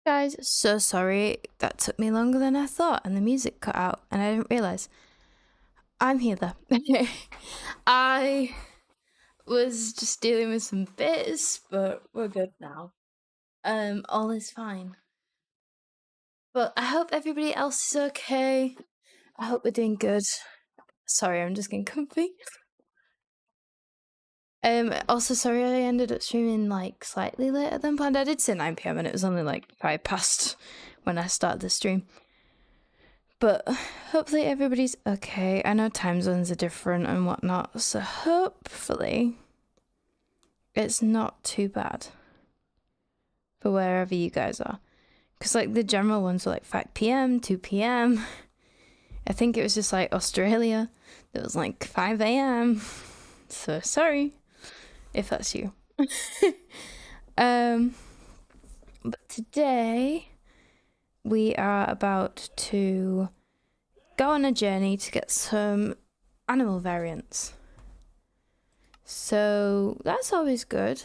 Guys, so sorry that took me longer than I thought and the music cut out and I didn't realize. I'm here though. I was just dealing with some bits, but we're good now. All is fine. But I hope everybody else is okay. I hope we're doing good. Sorry, I'm just getting comfy. Also sorry I ended up streaming like slightly later than planned. I did say 9 PM and it was only like 5 past when I started the stream. But hopefully everybody's okay. I know time zones are different and whatnot, so hopefully it's not too bad for wherever you guys are. Because like the general ones were like 5 PM, 2 PM. I think it was just like Australia that was like 5 AM. So sorry if that's you. But today we are about to go on a journey to get some animal variants. So that's always good.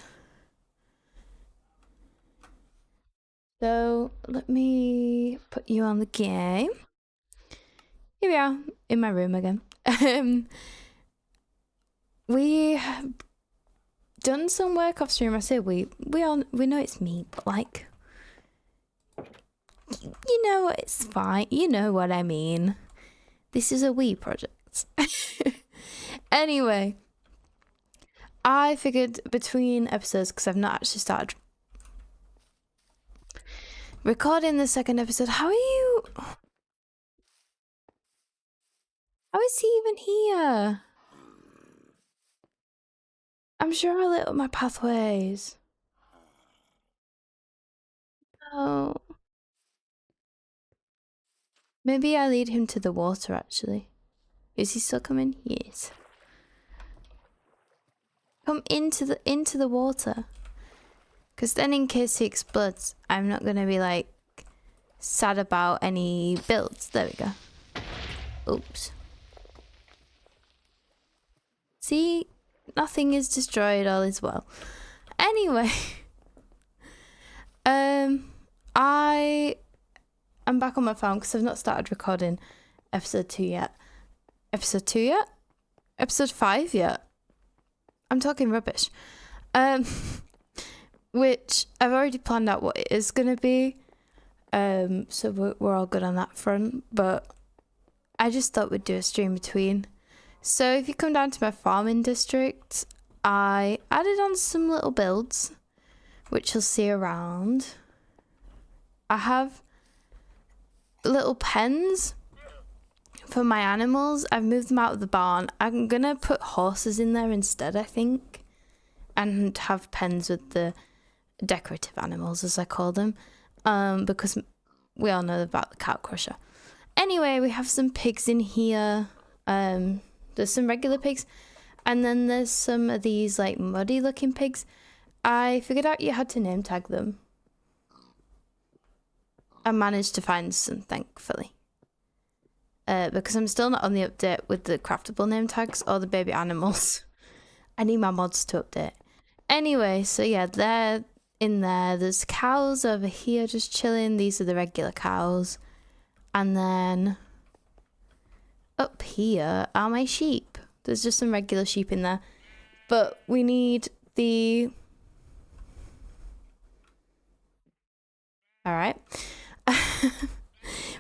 So let me put you on the game. Here we are in my room again. We have done some work off stream. I say we know it's me, but like, you know, it's fine. You know what I mean. This is a we project. Anyway, I figured between episodes, because I've not actually started recording the second episode. How is he even here? I'm sure I lit up my pathways. Oh. Maybe I lead him to the water, actually. Is he still coming? Yes. Come into the water. Because then in case he explodes, I'm not going to be like sad about any builds. There we go. Oops. See? Nothing is destroyed, all is well. Anyway. I am back on my phone because I've not started recording episode 2 yet. Episode 2 yet? Episode 5 yet? I'm talking rubbish. Which I've already planned out what it is going to be. So we're all good on that front. But I just thought we'd do a stream between. So if you come down to my farming district, I added on some little builds, which you'll see around. I have little pens for my animals. I've moved them out of the barn. I'm gonna put horses in there instead, I think, and have pens with the decorative animals, as I call them, because we all know about the cow crusher. Anyway, we have some pigs in here. There's some regular pigs, and then there's some of these like muddy looking pigs. I figured out you had to name tag them. I managed to find some, thankfully. Because I'm still not on the update with the craftable name tags or the baby animals. I need my mods to update. Anyway, so yeah, they're in there. There's cows over here just chilling. These are the regular cows. And then up here are my sheep. There's just some regular sheep in there. But we need the... Alright.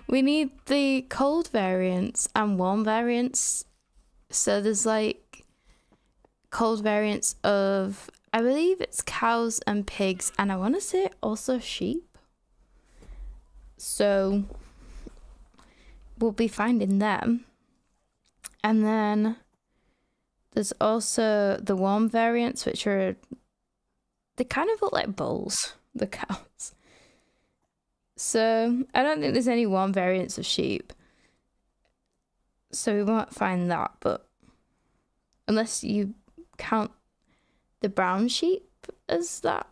We need the cold variants and warm variants. So there's like cold variants of, I believe it's cows and pigs, and I want to say also sheep. So we'll be finding them. And then there's also the warm variants, which are, they kind of look like bulls, the cows. So I don't think there's any warm variants of sheep. So we won't find that, but unless you count the brown sheep as that.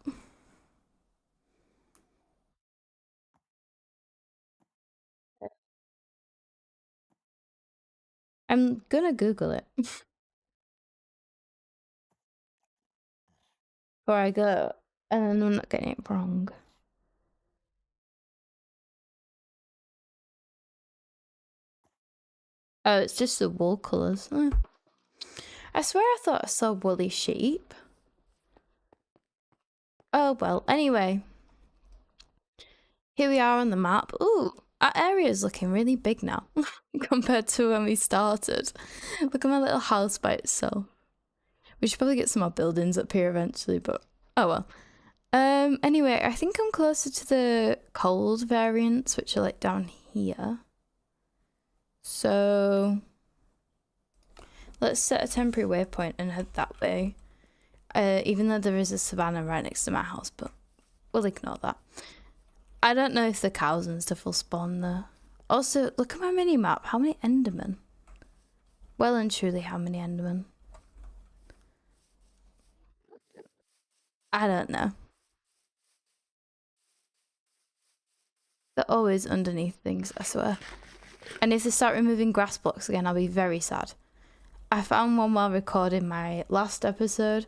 I'm gonna Google it before I go, and I'm not getting it wrong. Oh, it's just the wool colours. I swear I thought I saw woolly sheep. Oh well, anyway. Here we are on the map. Ooh, our area is looking really big now compared to when we started. Look at my little house by itself. We should probably get some more buildings up here eventually, but oh well. Anyway, I think I'm closer to the cold variants, which are like down here. So let's set a temporary waypoint and head that way. Even though there is a savannah right next to my house, but we'll ignore that. I don't know if the cows and stuff will spawn there. Also, look at my mini map. How many Endermen? Well and truly, how many Endermen? I don't know. They're always underneath things, I swear. And if they start removing grass blocks again, I'll be very sad. I found one while recording my last episode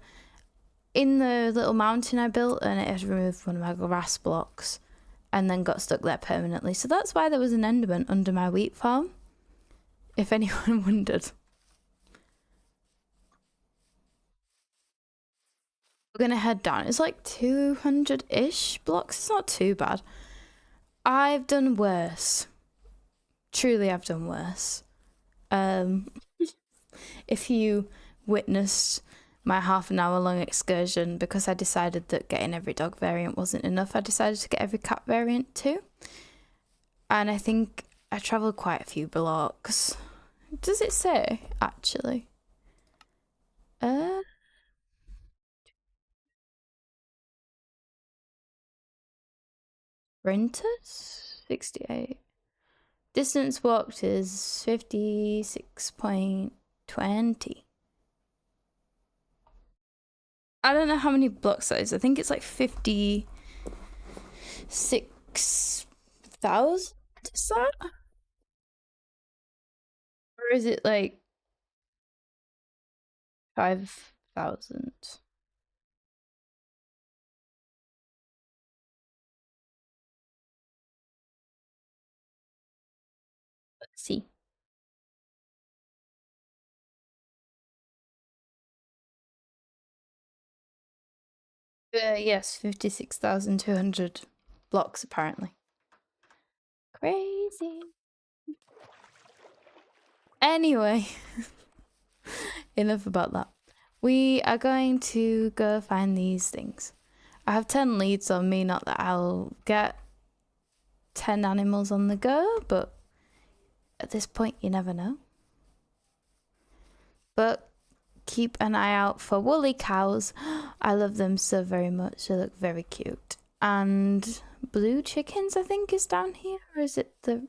in the little mountain I built, and it had removed one of my grass blocks and then got stuck there permanently. So that's why there was an Enderman under my wheat farm, if anyone wondered. We're gonna head down. It's like 200-ish blocks. It's not too bad. I've done worse. Truly, I've done worse. If you witnessed my half an hour long excursion, because I decided that getting every dog variant wasn't enough, I decided to get every cat variant too. And I think I travelled quite a few blocks. Does it say, actually? Sprinters? 68. Distance walked is 56.20. I don't know how many blocks that is. I think it's like 56,000. Is that? Or is it like 5,000? Let's see. Yes, 56,200 blocks apparently. Crazy. Anyway, enough about that. We are going to go find these things. I have 10 leads on me, not that I'll get 10 animals on the go, but at this point you never know. But keep an eye out for woolly cows. I love them so very much. They look very cute. And blue chickens, I think, is down here. Or is it the...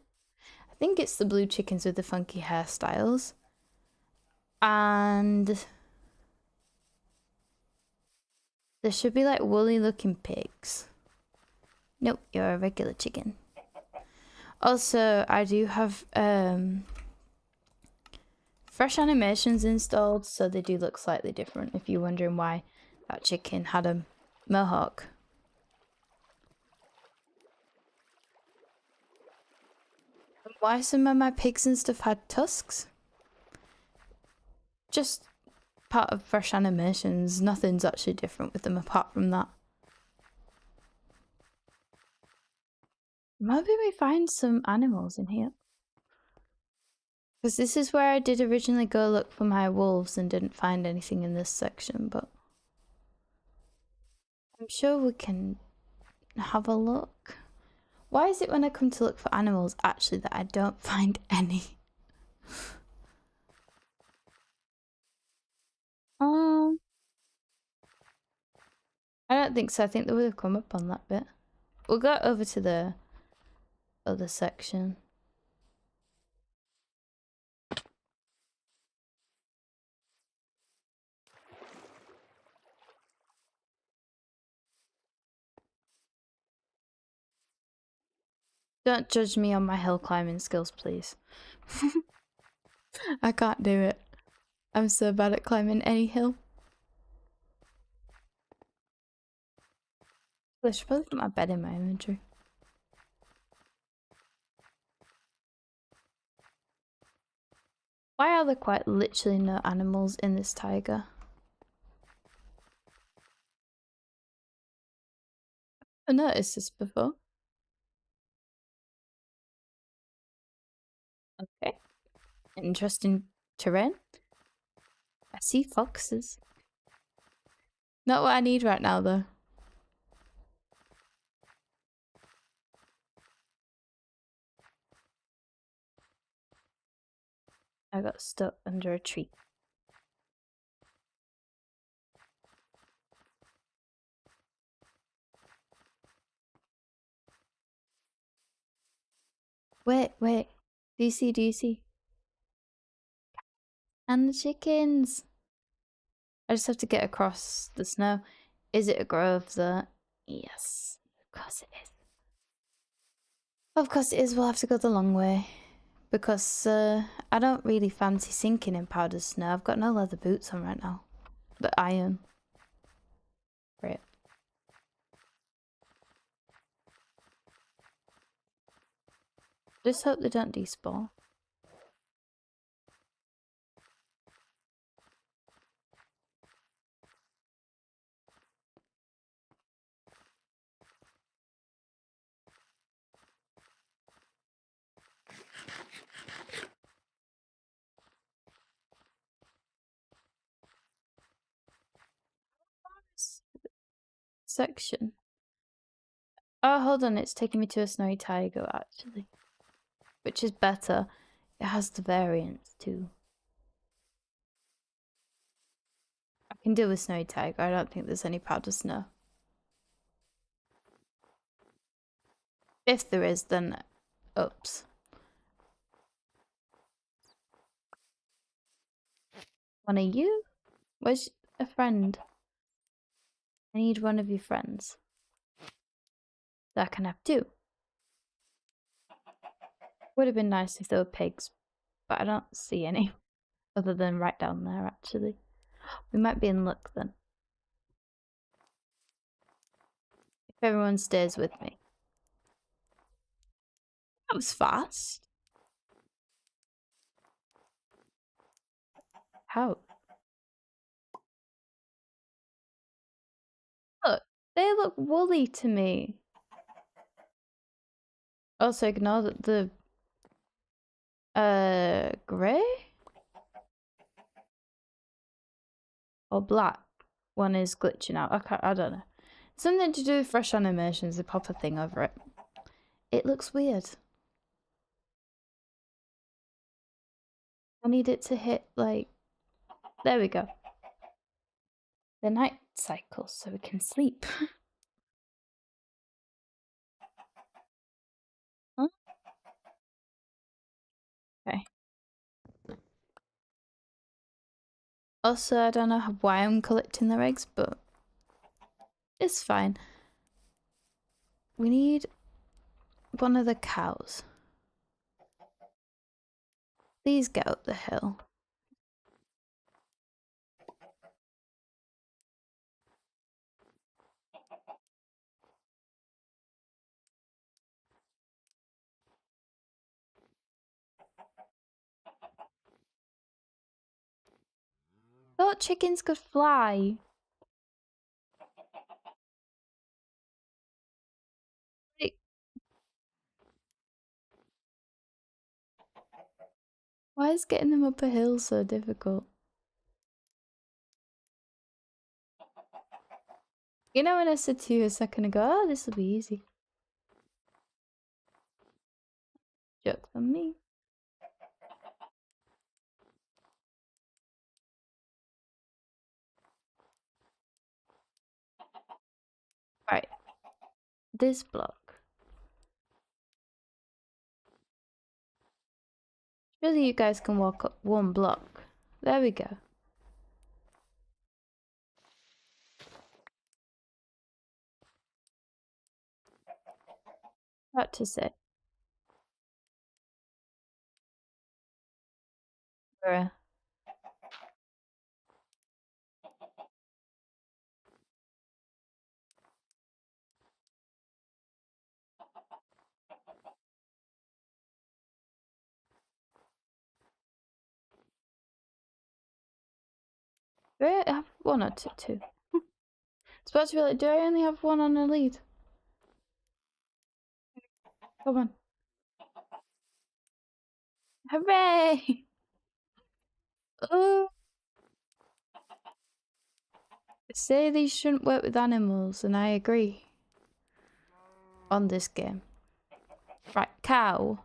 I think it's the blue chickens with the funky hairstyles. And there should be like woolly looking pigs. Nope, you're a regular chicken. Also, I do have fresh animations installed, so they do look slightly different if you're wondering why that chicken had a mohawk. Why some of my pigs and stuff had tusks? Just part of fresh animations. Nothing's actually different with them apart from that. Maybe we find some animals in here. Because this is where I did originally go look for my wolves and didn't find anything in this section, but I'm sure we can have a look. Why is it when I come to look for animals actually that I don't find any? I don't think so. I think they would have come up on that bit. We'll go over to the other section. Don't judge me on my hill climbing skills, please. I can't do it. I'm so bad at climbing any hill. I should probably put my bed in my inventory. Why are there quite literally no animals in this tiger? I noticed this before. Okay. Interesting terrain. I see foxes. Not what I need right now, though. I got stuck under a tree. Wait. Do you see? And the chickens. I just have to get across the snow. Is it a grove though? Yes. Of course it is. Of course it is. We'll have to go the long way. Because I don't really fancy sinking in powdered snow. I've got no leather boots on right now. But iron. Great. Just hope they don't despawn. Section. Oh, hold on. It's taking me to a snowy tiger, actually. Which is better. It has the variants, too. I can deal with snowy tiger. I don't think there's any powder snow. If there is, then oops. One of you? Where's a friend? I need one of your friends. That can have two. Would have been nice if there were pigs, but I don't see any. Other than right down there, actually. We might be in luck then. If everyone stays with me. That was fast. How? Look, they look woolly to me. Also, ignore that the grey or black one is glitching out. I don't know. Something to do with fresh animations. They pop a thing over it. It looks weird. I need it to hit like. There we go. The night cycle, so we can sleep. Huh? Okay. Also, I don't know why I'm collecting their eggs, but it's fine. We need one of the cows. Please get up the hill. Thought chickens could fly. Like, why is getting them up a hill so difficult? You know when I said to you a second ago, oh, this will be easy. Joke's on me. Right. This block. Surely you guys can walk up one block. There we go. About to say. Bruh. Do I have one or two? It's about to be like, do I only have one on the lead? Come on. Hooray! Oh. Say these shouldn't work with animals, and I agree. On this game. Right, cow.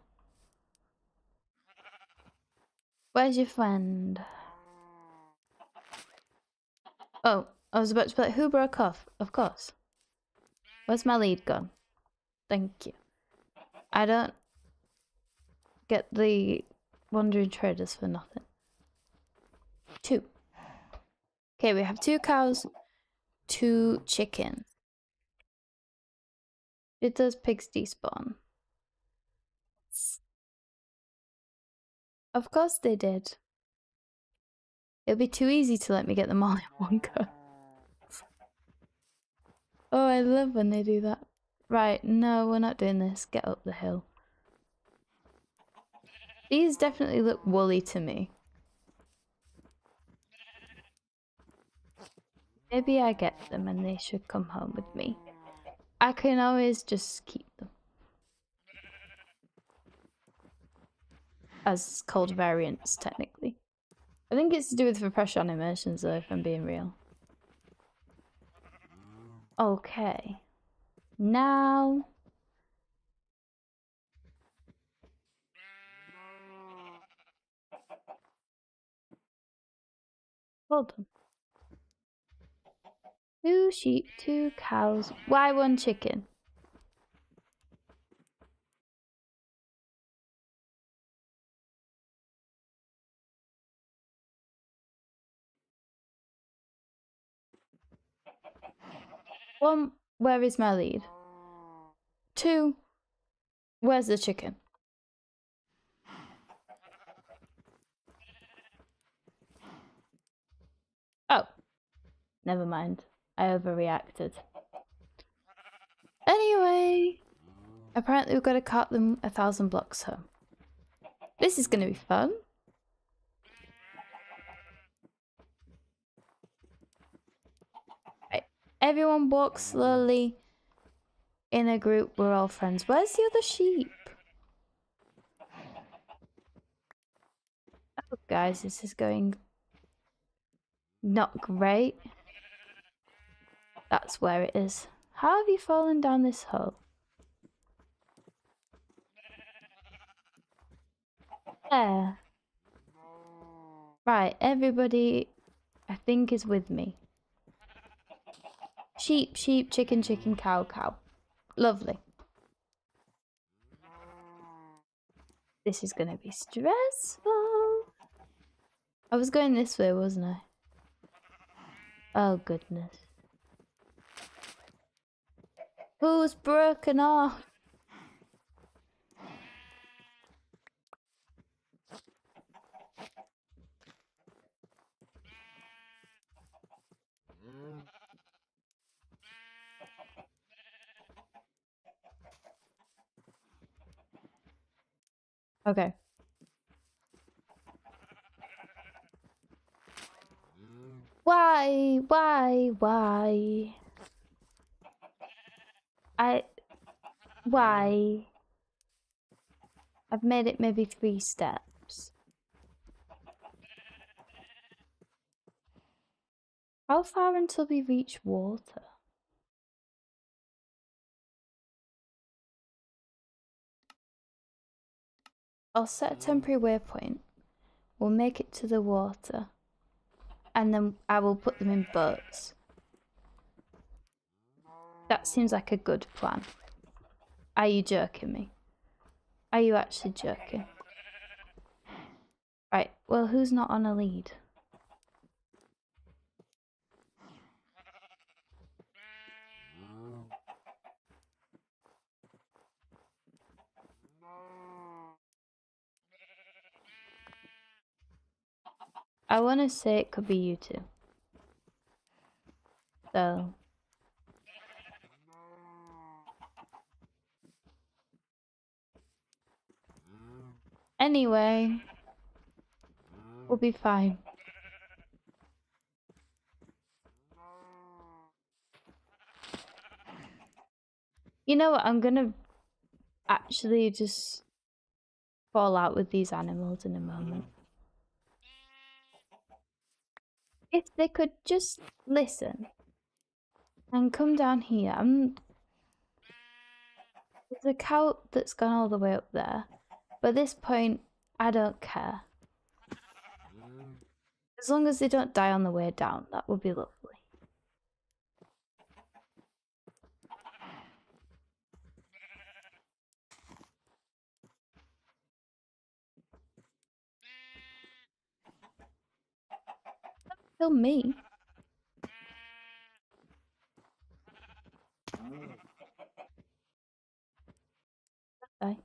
Where's your friend? Oh, I was about to be like, who broke off? Of course. Where's my lead gone? Thank you. I don't get the wandering traders for nothing. 2. Okay, we have 2 cows, 2 chickens. Did those pigs despawn? Of course they did. It'll be too easy to let me get them all in one go. Oh, I love when they do that. Right, no, we're not doing this. Get up the hill. These definitely look woolly to me. Maybe I get them and they should come home with me. I can always just keep them. As cold variants, technically. I think it's to do with repression animations, though, if I'm being real. Okay. Now... Hold on. 2 sheep, 2 cows. Why 1 chicken? One, where is my lead? 2, where's the chicken? Oh, never mind. I overreacted. Anyway, apparently we've got to cart them 1,000 blocks home. This is going to be fun. Right, everyone walk slowly in a group. We're all friends. Where's the other sheep? Oh, guys, this is going not great. That's where it is. How have you fallen down this hole? There. Right, everybody, I think, is with me. Sheep, sheep, chicken, chicken, cow, cow. Lovely. This is gonna be stressful. I was going this way, wasn't I? Oh, goodness. Who's broken off? Okay. Why? Why? I've made it maybe 3 steps. How far until we reach water? I'll set a temporary waypoint. We'll make it to the water. And then I will put them in boats. That seems like a good plan. Are you joking me? Are you actually joking? Right, well, who's not on a lead? I want to say it could be you two. So... Anyway, we'll be fine. You know what? I'm gonna actually just fall out with these animals in a moment. If they could just listen and come down here. There's a cow that's gone all the way up there. But at this point, I don't care. As long as they don't die on the way down, that would be lovely. Kill me. Die.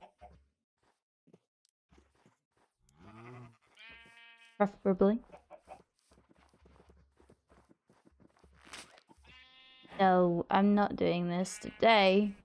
Preferably. No, I'm not doing this today.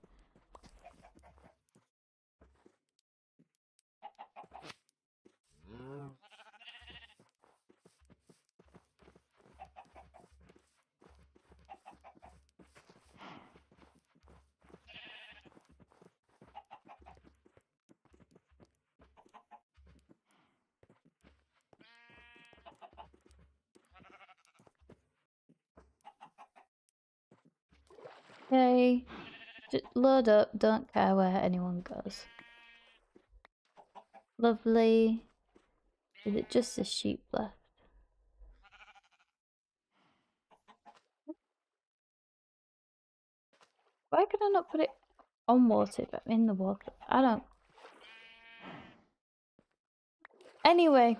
Okay. Just load up, don't care where anyone goes. Lovely. Is it just a sheep left? Why can I not put it on water if I'm in the water? I don't. Anyway.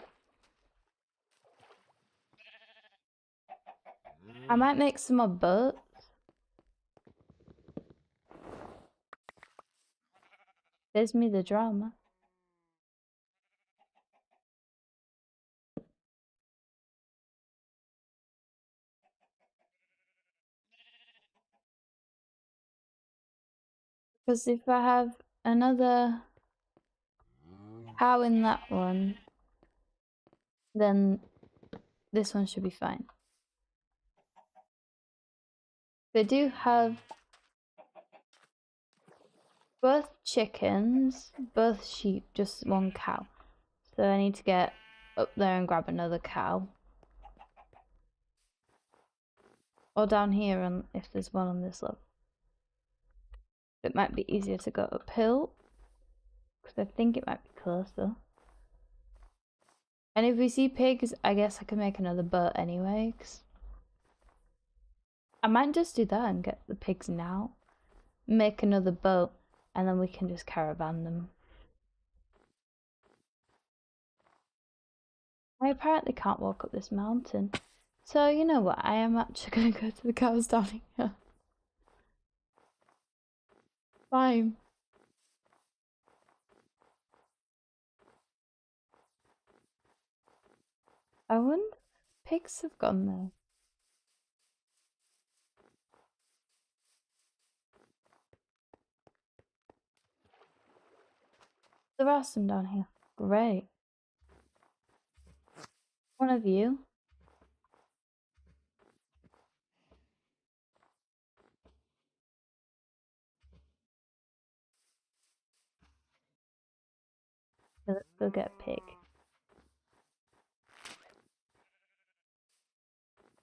I might make some more boats. There's me the drama. Because if I have another cow in that one, then this one should be fine. They do have both chickens, both sheep, just one cow. So I need to get up there and grab another cow. Or down here and if there's one on this level. It might be easier to go uphill. Because I think it might be closer. And if we see pigs, I guess I can make another boat anyway. Cause I might just do that and get the pigs now. Make another boat. And then we can just caravan them. I apparently can't walk up this mountain. So, you know what? I am actually going to go to the cows down here. Fine. I wonder if pigs have gone there. There are some down here. Great. One of you. Let's go get a pig.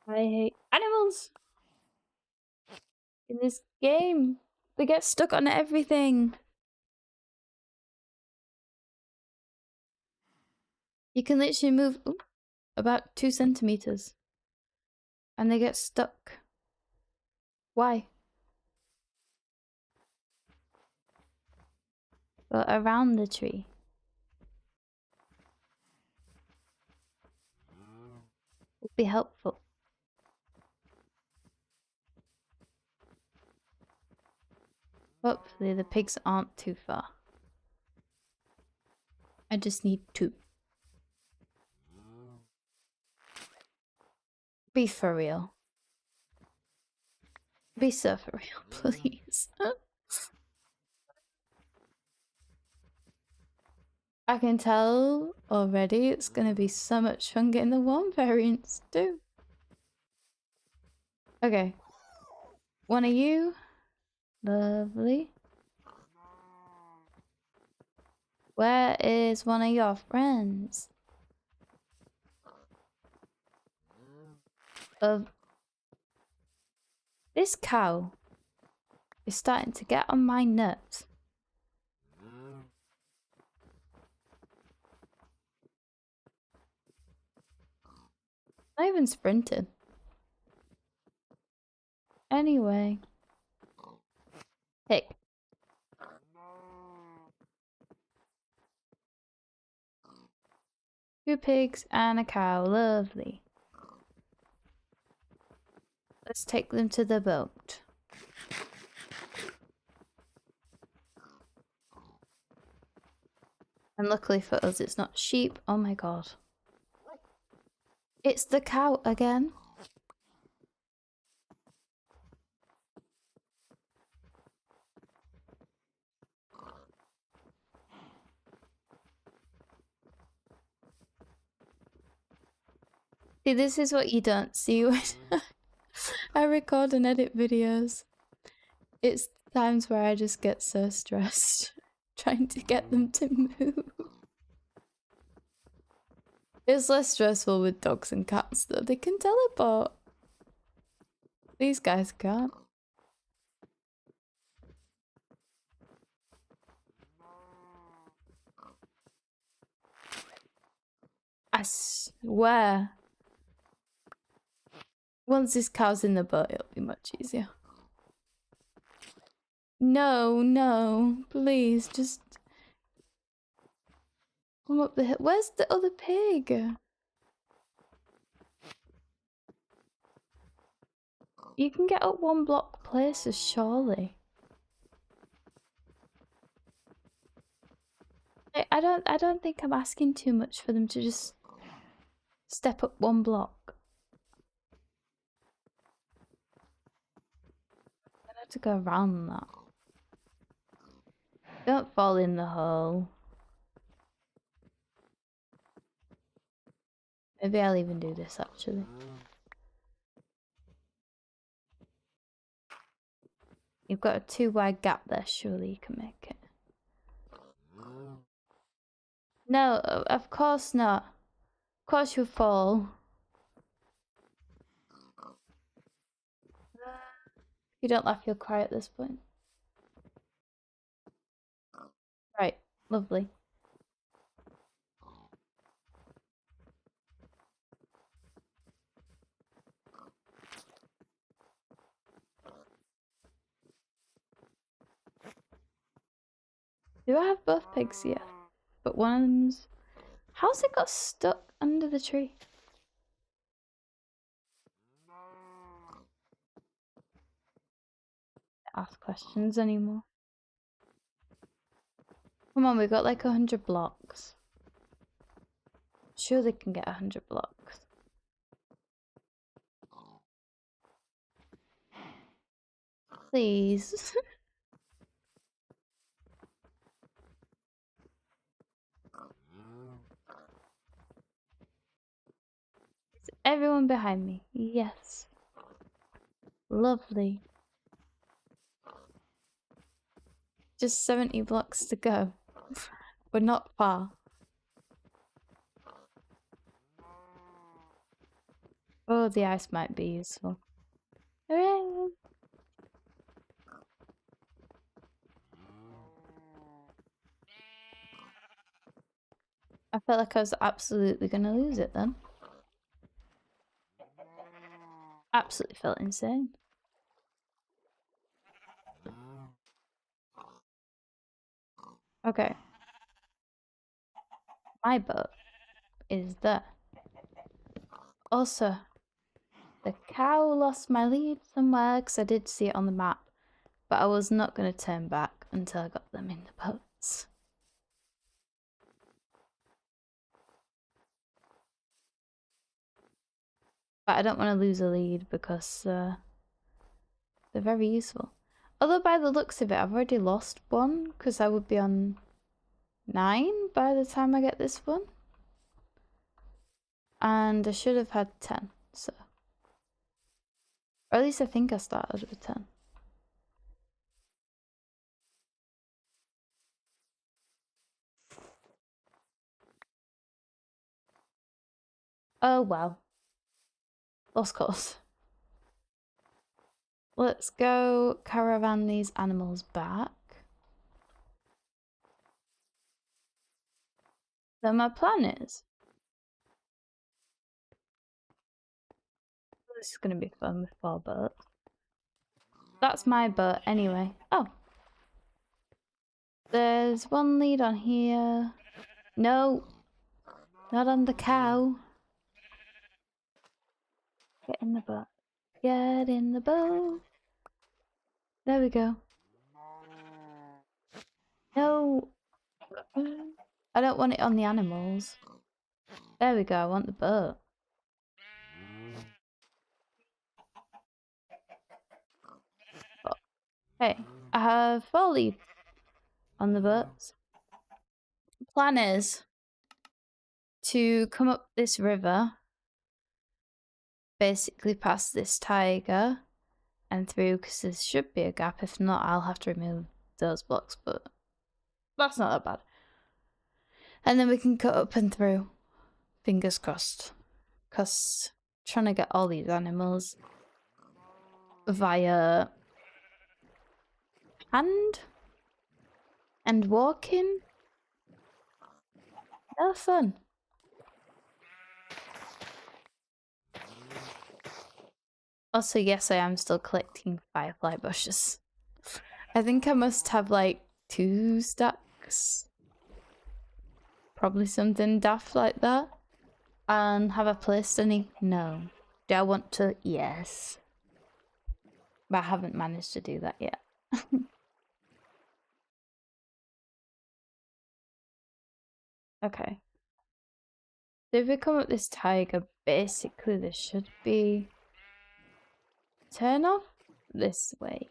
I hate animals in this game. They get stuck on everything. You can literally move about 2 centimeters and they get stuck. Why? Go around the tree. Would be helpful. Hopefully the pigs aren't too far. I just need 2. Be for real. Be so for real, please. I can tell already it's gonna be so much fun getting the 1 variants too. Okay. One of you. Lovely. Where is one of your friends? This cow is starting to get on my nerves. Not even sprinting. Anyway. Pig. Two pigs and a cow. Lovely. Let's take them to the boat. And luckily for us, it's not sheep. Oh my god. It's the cow again. See, this is what you don't see when I record and edit videos. It's times where I just get so stressed trying to get them to move. It's less stressful with dogs and cats though. They can teleport. These guys can't. I swear. Once this cow's in the boat, it'll be much easier. No, no, please, just come up the hill. Where's the other pig? You can get up one block places, surely. I don't think I'm asking too much for them to just step up one block. I have to go around that. Don't fall in the hole. Maybe I'll even do this actually. You've got a 2 wide gap there, surely you can make it. No, of course not. Of course you'll fall. If you don't laugh, you'll cry at this point. Right, lovely. Do I have both pigs here? But one's... How's it got stuck under the tree? Ask questions anymore. Come on, we got like 100 blocks. Sure they can get 100 blocks. Please. Is everyone behind me? Yes. Lovely. Just 70 blocks to go. We're not far. Oh, the ice might be useful. Hooray! I felt like I was absolutely gonna lose it then. Absolutely felt insane. Okay. My boat is there. Also, the cow lost my lead somewhere because I did see it on the map, but I was not going to turn back until I got them in the boats. But I don't want to lose a lead because they're very useful. Although by the looks of it, I've already lost one because I would be on 9 by the time I get this one. And I should have had 10, so. Or at least I think I started with 10. Oh well. Lost cause. Let's go caravan these animals back. So my plan is... This is going to be fun with 4 boats. That's my boat anyway. Oh. There's one lead on here. No. Not on the cow. Get in the boat. Get in the boat. There we go. No. I don't want it on the animals. There we go. I want the boat. Oh. Hey, I have 4 leads on the boats. Plan is to come up this river, basically past this tiger and through, because there should be a gap. If not, I'll have to remove those blocks, but that's not that bad. And then we can cut up and through. Fingers crossed. Because trying to get all these animals via hand and walking, they're fun. Also, yes, I am still collecting firefly bushes. I think I must have like 2 stacks. Probably something daft like that. And have I placed any? No. Do I want to? Yes. But I haven't managed to do that yet. Okay. So if we come up this tiger, basically there should be... Turn off this way.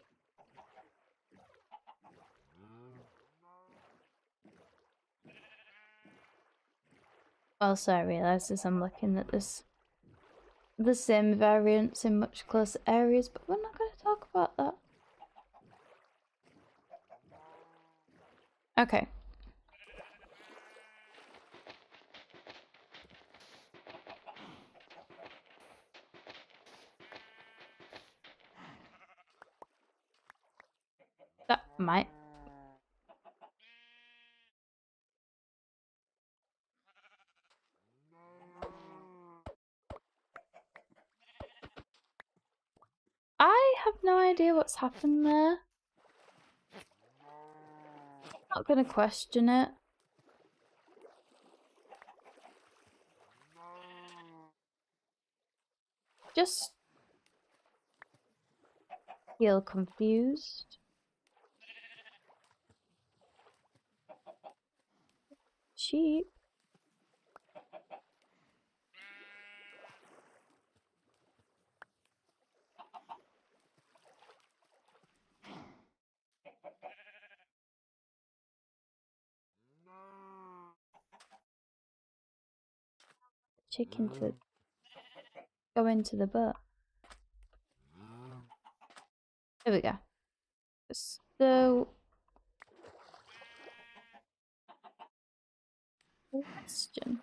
Also, I realise as I'm looking at this, the same variants in much closer areas, but we're not going to talk about that. Okay. That might... I have no idea what's happened there. I'm not going to question it. Just feel confused. Sheep. Chicken to go into the boat. There we go. So, question.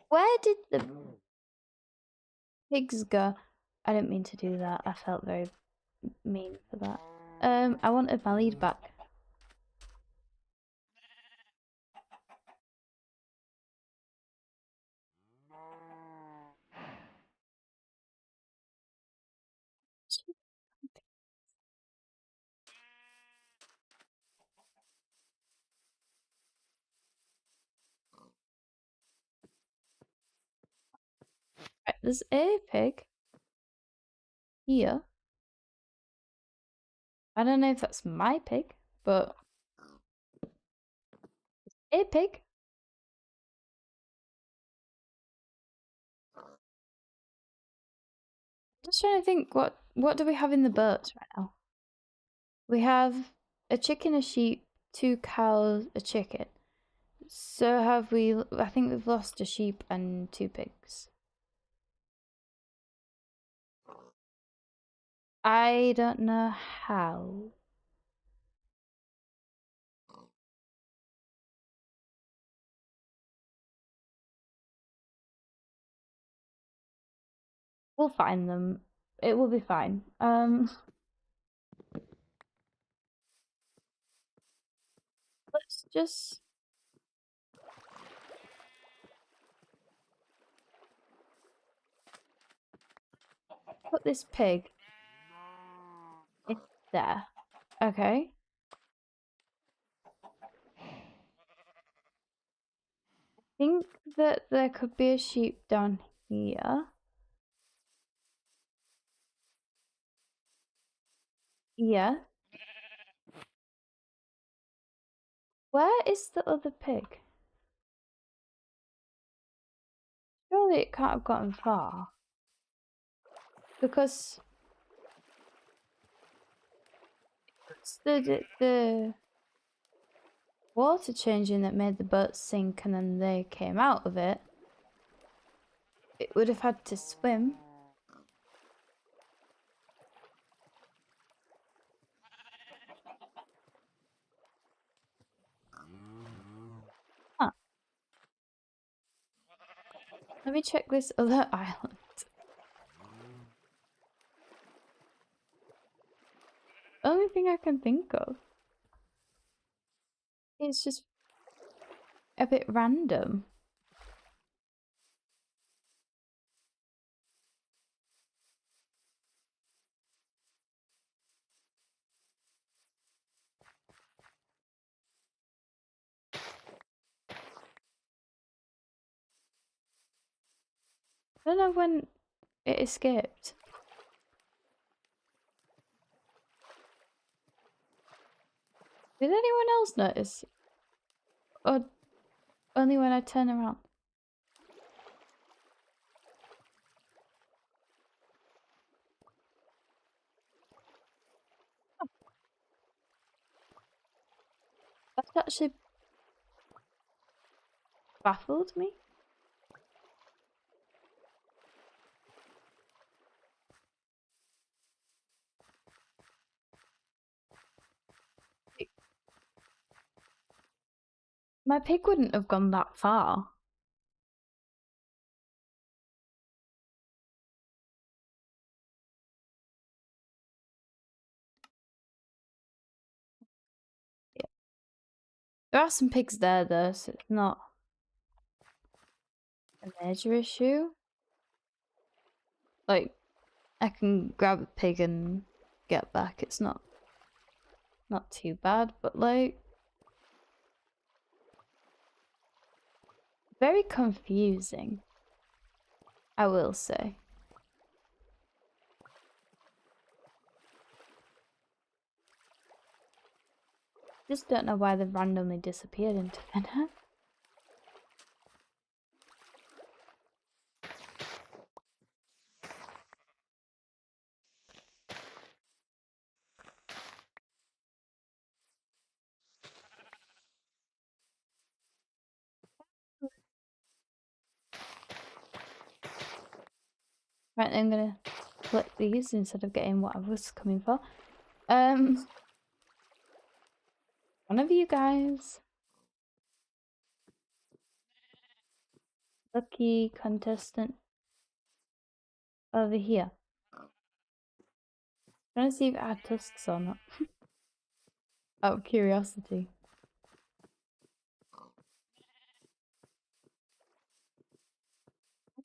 Where did the pigs go? I didn't mean to do that. I felt very mean for that. I wanted my lead back. Right, there's a pig here. I don't know if that's my pig, but a pig. Just trying to think, what do we have in the boats right now? We have a chicken, a sheep, 2 cows, a chicken. So have we? I think we've lost a sheep and 2 pigs. I don't know how. We'll find them. It will be fine. Let's just put this pig in there. Okay. I think that there could be a sheep down here. Yeah. Where is the other pig? Surely it can't have gotten far. Because it's the water changing that made the boat sink and then they came out of it. It would have had to swim. Huh. Let me check this other island. Only thing I can think of. It's just a bit random. I don't know when it escaped. Did anyone else notice? Or only when I turn around? That actually baffled me. My pig wouldn't have gone that far. Yeah. There are some pigs there though, so it's not a major issue. Like, I can grab a pig and get back. It's not too bad, but like very confusing, I will say. Just don't know why they randomly disappeared into thin air. Right, I'm gonna collect these instead of getting what I was coming for. One of you guys, lucky contestant over here. Trying to see if it had tusks or not. Out of curiosity.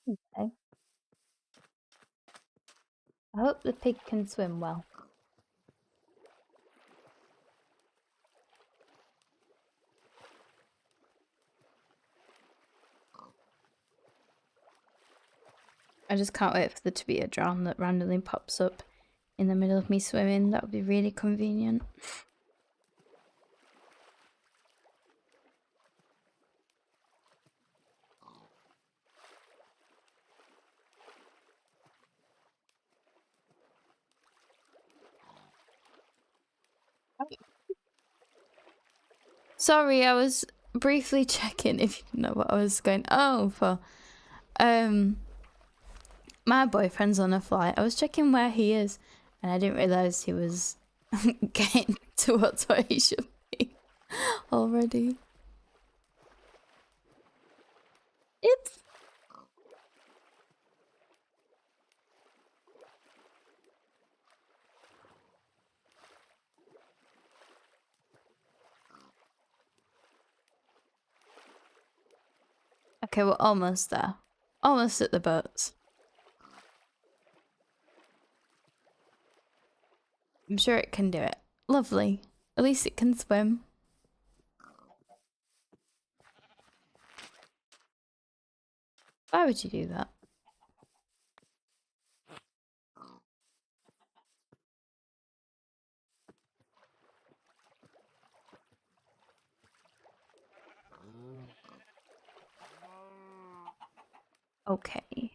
Okay. I hope the pig can swim well. I just can't wait for there to be a drown that randomly pops up in the middle of me swimming. That would be really convenient. Sorry, I was briefly checking if you didn't know what I was going for. My boyfriend's on a flight. I was checking where he is and I didn't realise he was getting towards where he should be already. It's Okay, we're almost there. Almost at the boats. I'm sure it can do it. Lovely. At least it can swim. Why would you do that? Okay.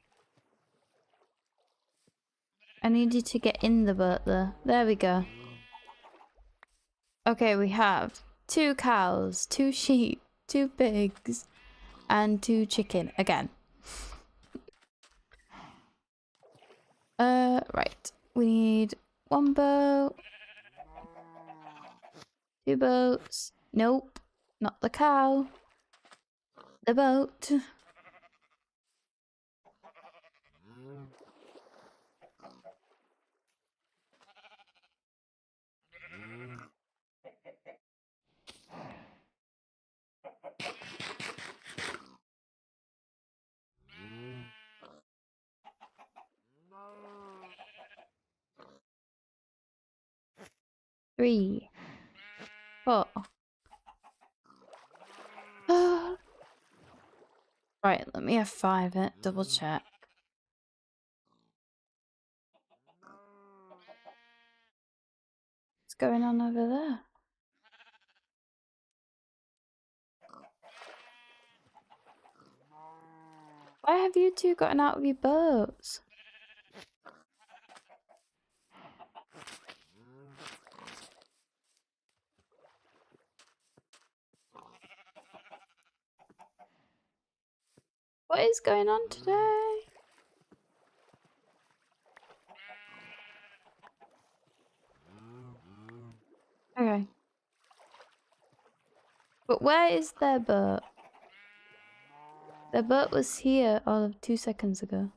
I need you to get in the boat there. There we go. Okay, we have 2 cows, 2 sheep, 2 pigs, and 2 chicken again. Right. We need 1 boat, 2 boats. Nope, not the cow. The boat. Three, 4. Right, let me F5 it, double check. What's going on over there? Why have you two gotten out of your boats? What is going on today? Okay. But where is their boat? Their boat was here all of 2 seconds ago.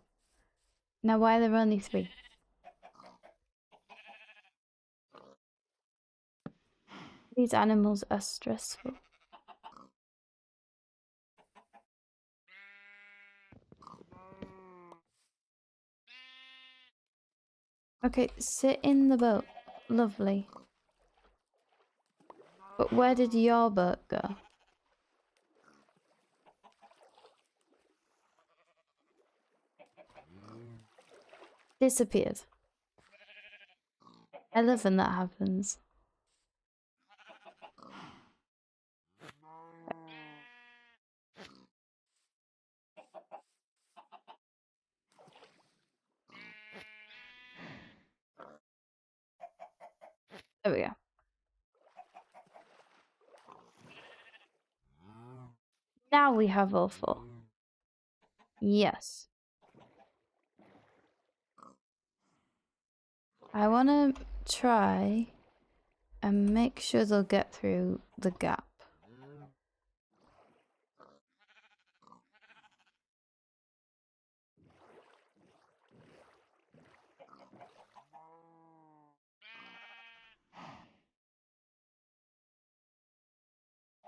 Now why are there only 3? These animals are stressful. Okay, sit in the boat. Lovely. But where did your boat go? Disappeared. I love when that happens. There we go. Now we have all 4. Yes. I want to try and make sure they'll get through the gap.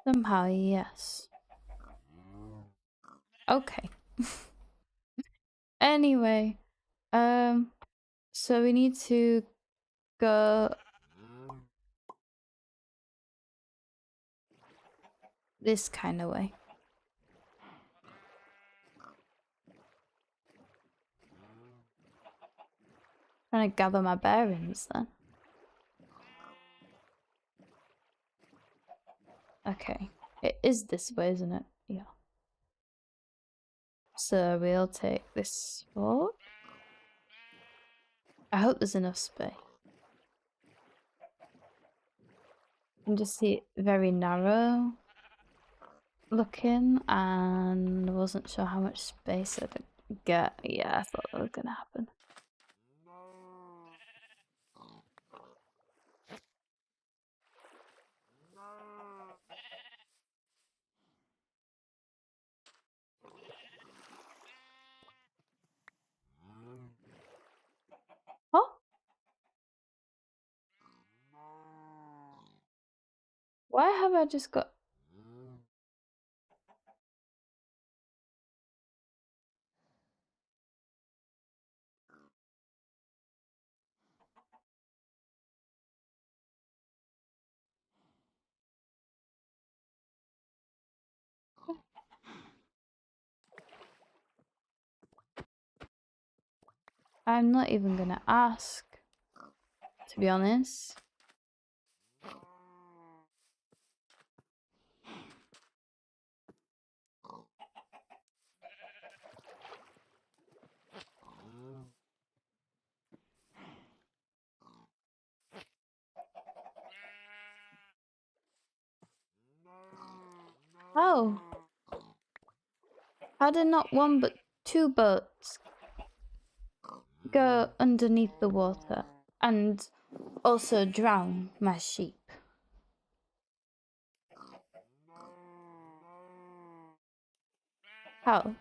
Somehow, yes. Okay. Anyway, so we need to go this kind of way. Trying to gather my bearings then. Okay. It is this way, isn't it? Yeah. So we'll take this forward. I hope there's enough space. You can just see it very narrow looking, and I wasn't sure how much space I'd get. Yeah, I thought that was gonna happen. Oh? Why have I just got... I'm not even gonna ask, to be honest. Oh. How did not one but two boats go underneath the water and also drown my sheep? How?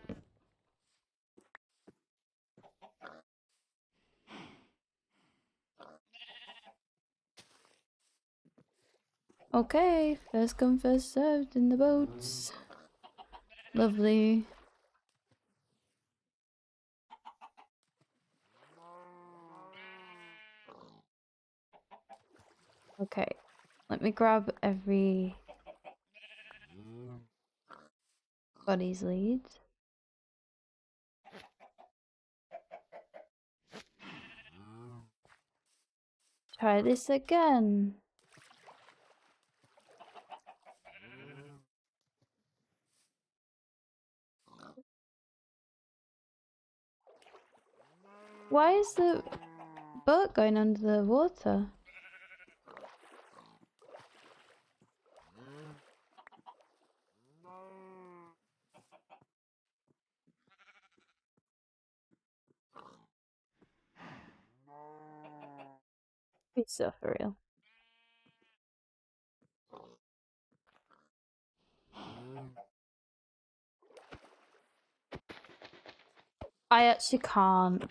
Okay, first come, first served in the boats. Lovely. Okay, let me grab every body's lead. Try this again. Why is the boat going under the water? It's so for real. I actually can't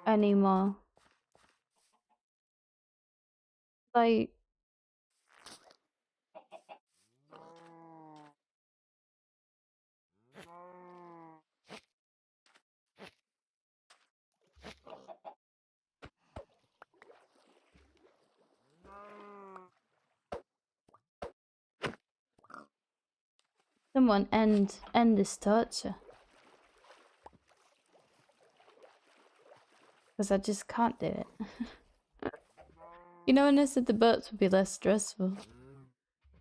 anymore. Like, someone end this torture. Because I just can't do it. You know when I said the boats would be less stressful?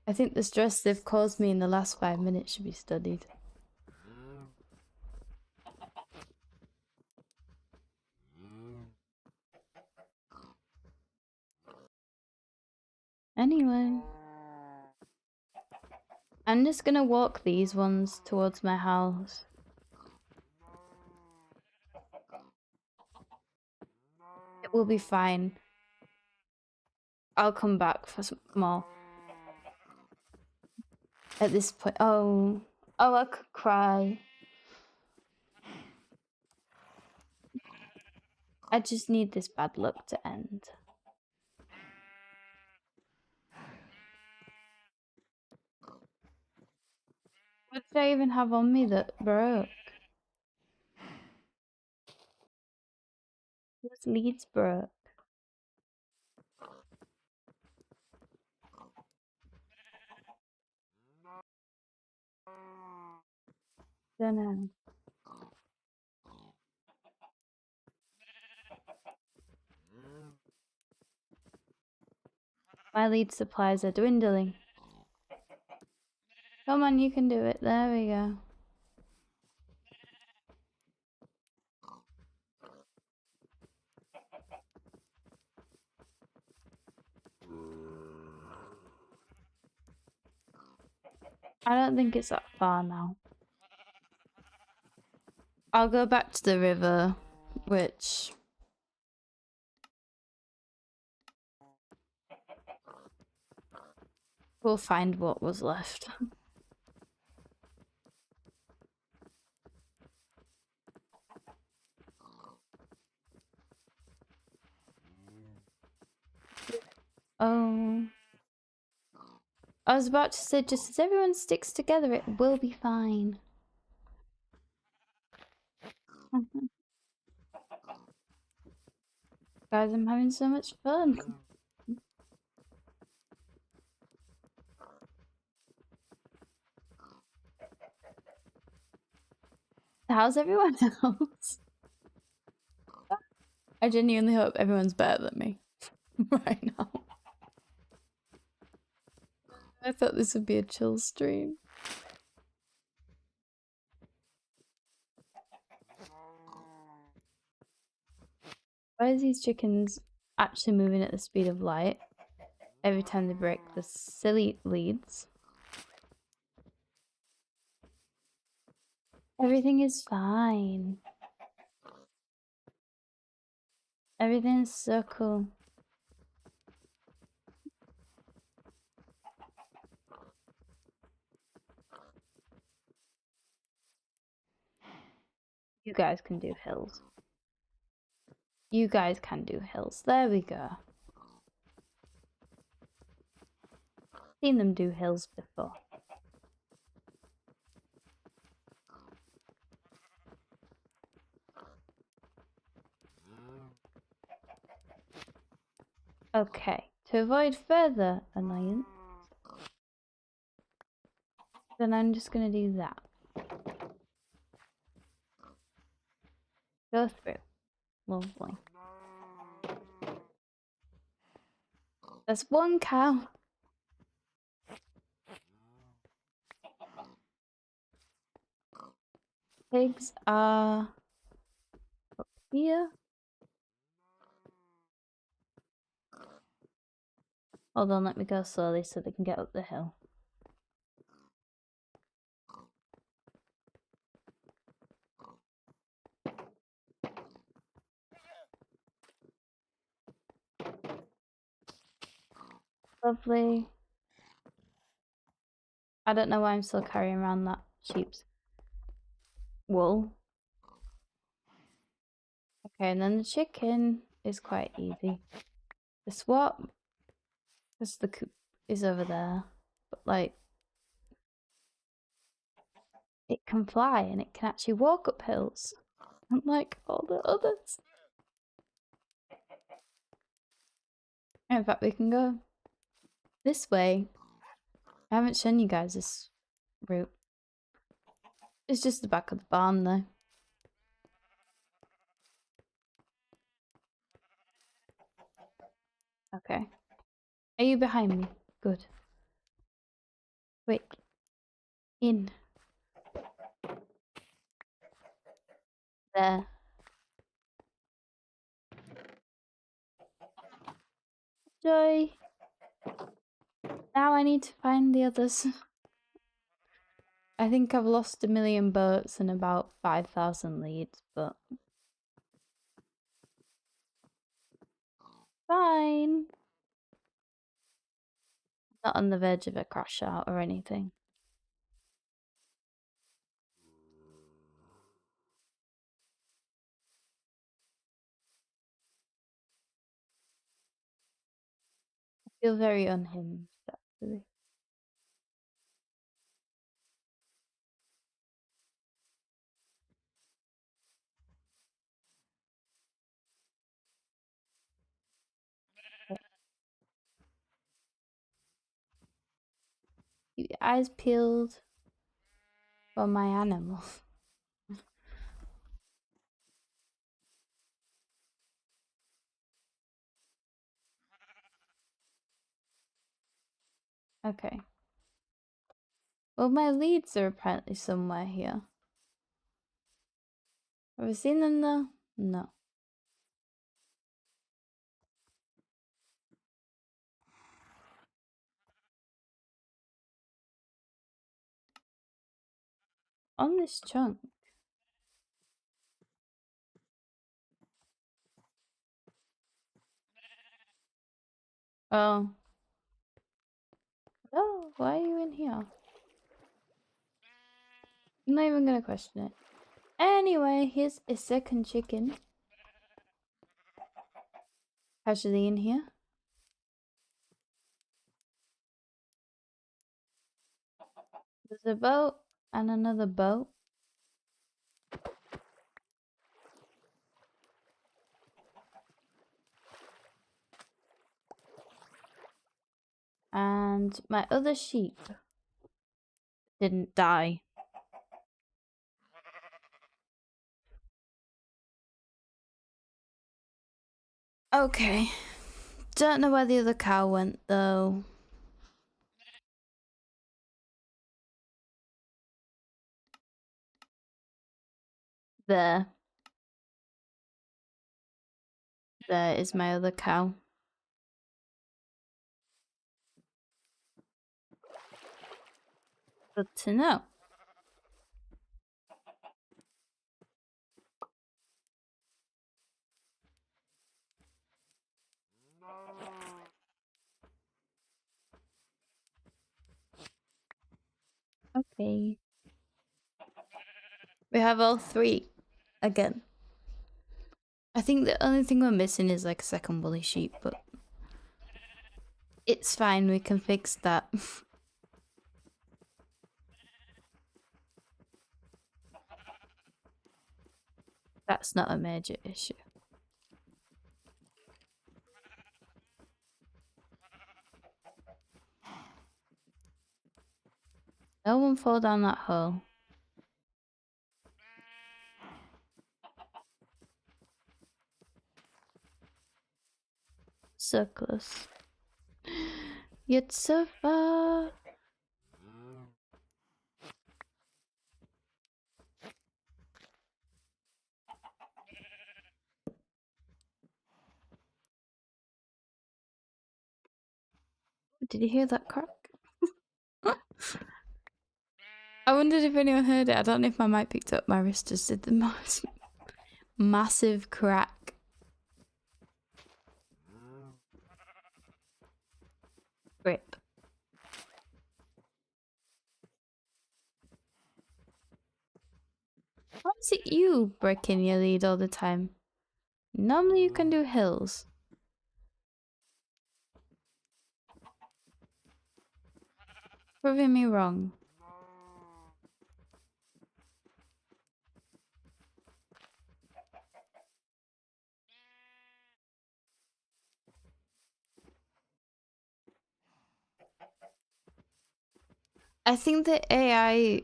I think the stress they've caused me in the last 5 minutes should be studied. Anyway. I'm just gonna walk these ones towards my house. It will be fine. I'll come back for some more. At this point, oh, I could cry. I just need this bad luck to end. What did I even have on me that broke? Whose leads broke? Don't know. My lead supplies are dwindling. Come on, you can do it. There we go. I don't think it's that far now. I'll go back to the river, which... we'll find what was left. Oh. I was about to say, just as everyone sticks together, it will be fine. Guys, I'm having so much fun. How's everyone else? I genuinely hope everyone's better than me right now. I thought this would be a chill stream. Why is these chickens actually moving at the speed of light every time they break the silly leads? Everything is fine. Everything's so cool. You guys can do hills. You guys can do hills. There we go. Seen them do hills before. Okay, to avoid further annoyance, then I'm just gonna do that. Go through. Lovely. There's one cow. Pigs are up here. Hold on, let me go slowly so they can get up the hill. Lovely. I don't know why I'm still carrying around that sheep's wool. Okay, and then the chicken is quite easy. The swap, because the coop is over there, but like, it can fly and it can actually walk up hills, unlike all the others. In fact, we can go this way. I haven't shown you guys this route. It's just the back of the barn though. Okay. Are you behind me? Good. Wait. In. There. Joy. Now I need to find the others. I think I've lost 1,000,000 boats and about 5,000 leads, but fine. Not on the verge of a crash out or anything. I feel very unhinged, actually. Keep your eyes peeled for my animal. Okay. Well, my leads are apparently somewhere here. Have I seen them though? No. On this chunk. Oh. Oh, why are you in here? I'm not even gonna question it. Anyway, here's a second chicken. Casually in here. There's a boat and another boat. And my other sheep didn't die. Okay. Don't know where the other cow went though. There. There is my other cow. Good to know. Okay. We have all three again. I think the only thing we're missing is like a second woolly sheep, but it's fine, we can fix that. That's not a major issue. No one fall down that hole. So close. Yet so far. Did you hear that crack? I wondered if anyone heard it. I don't know if my mic picked up. My wrist just did the massive crack. Rip. Why is it you breaking your lead all the time? Normally you can do hills. Proving me wrong. I think the AI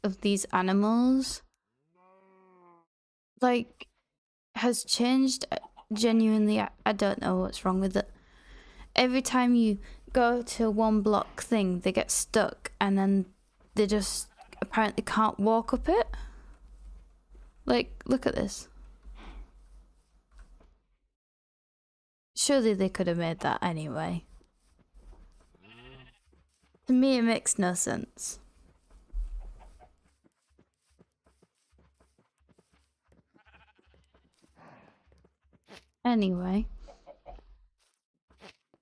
of these animals like has changed genuinely. I don't know what's wrong with it. Every time you go to one block thing, they get stuck and then they just apparently can't walk up it. Like, look at this. Surely they could have made that anyway. To me, it makes no sense. Anyway.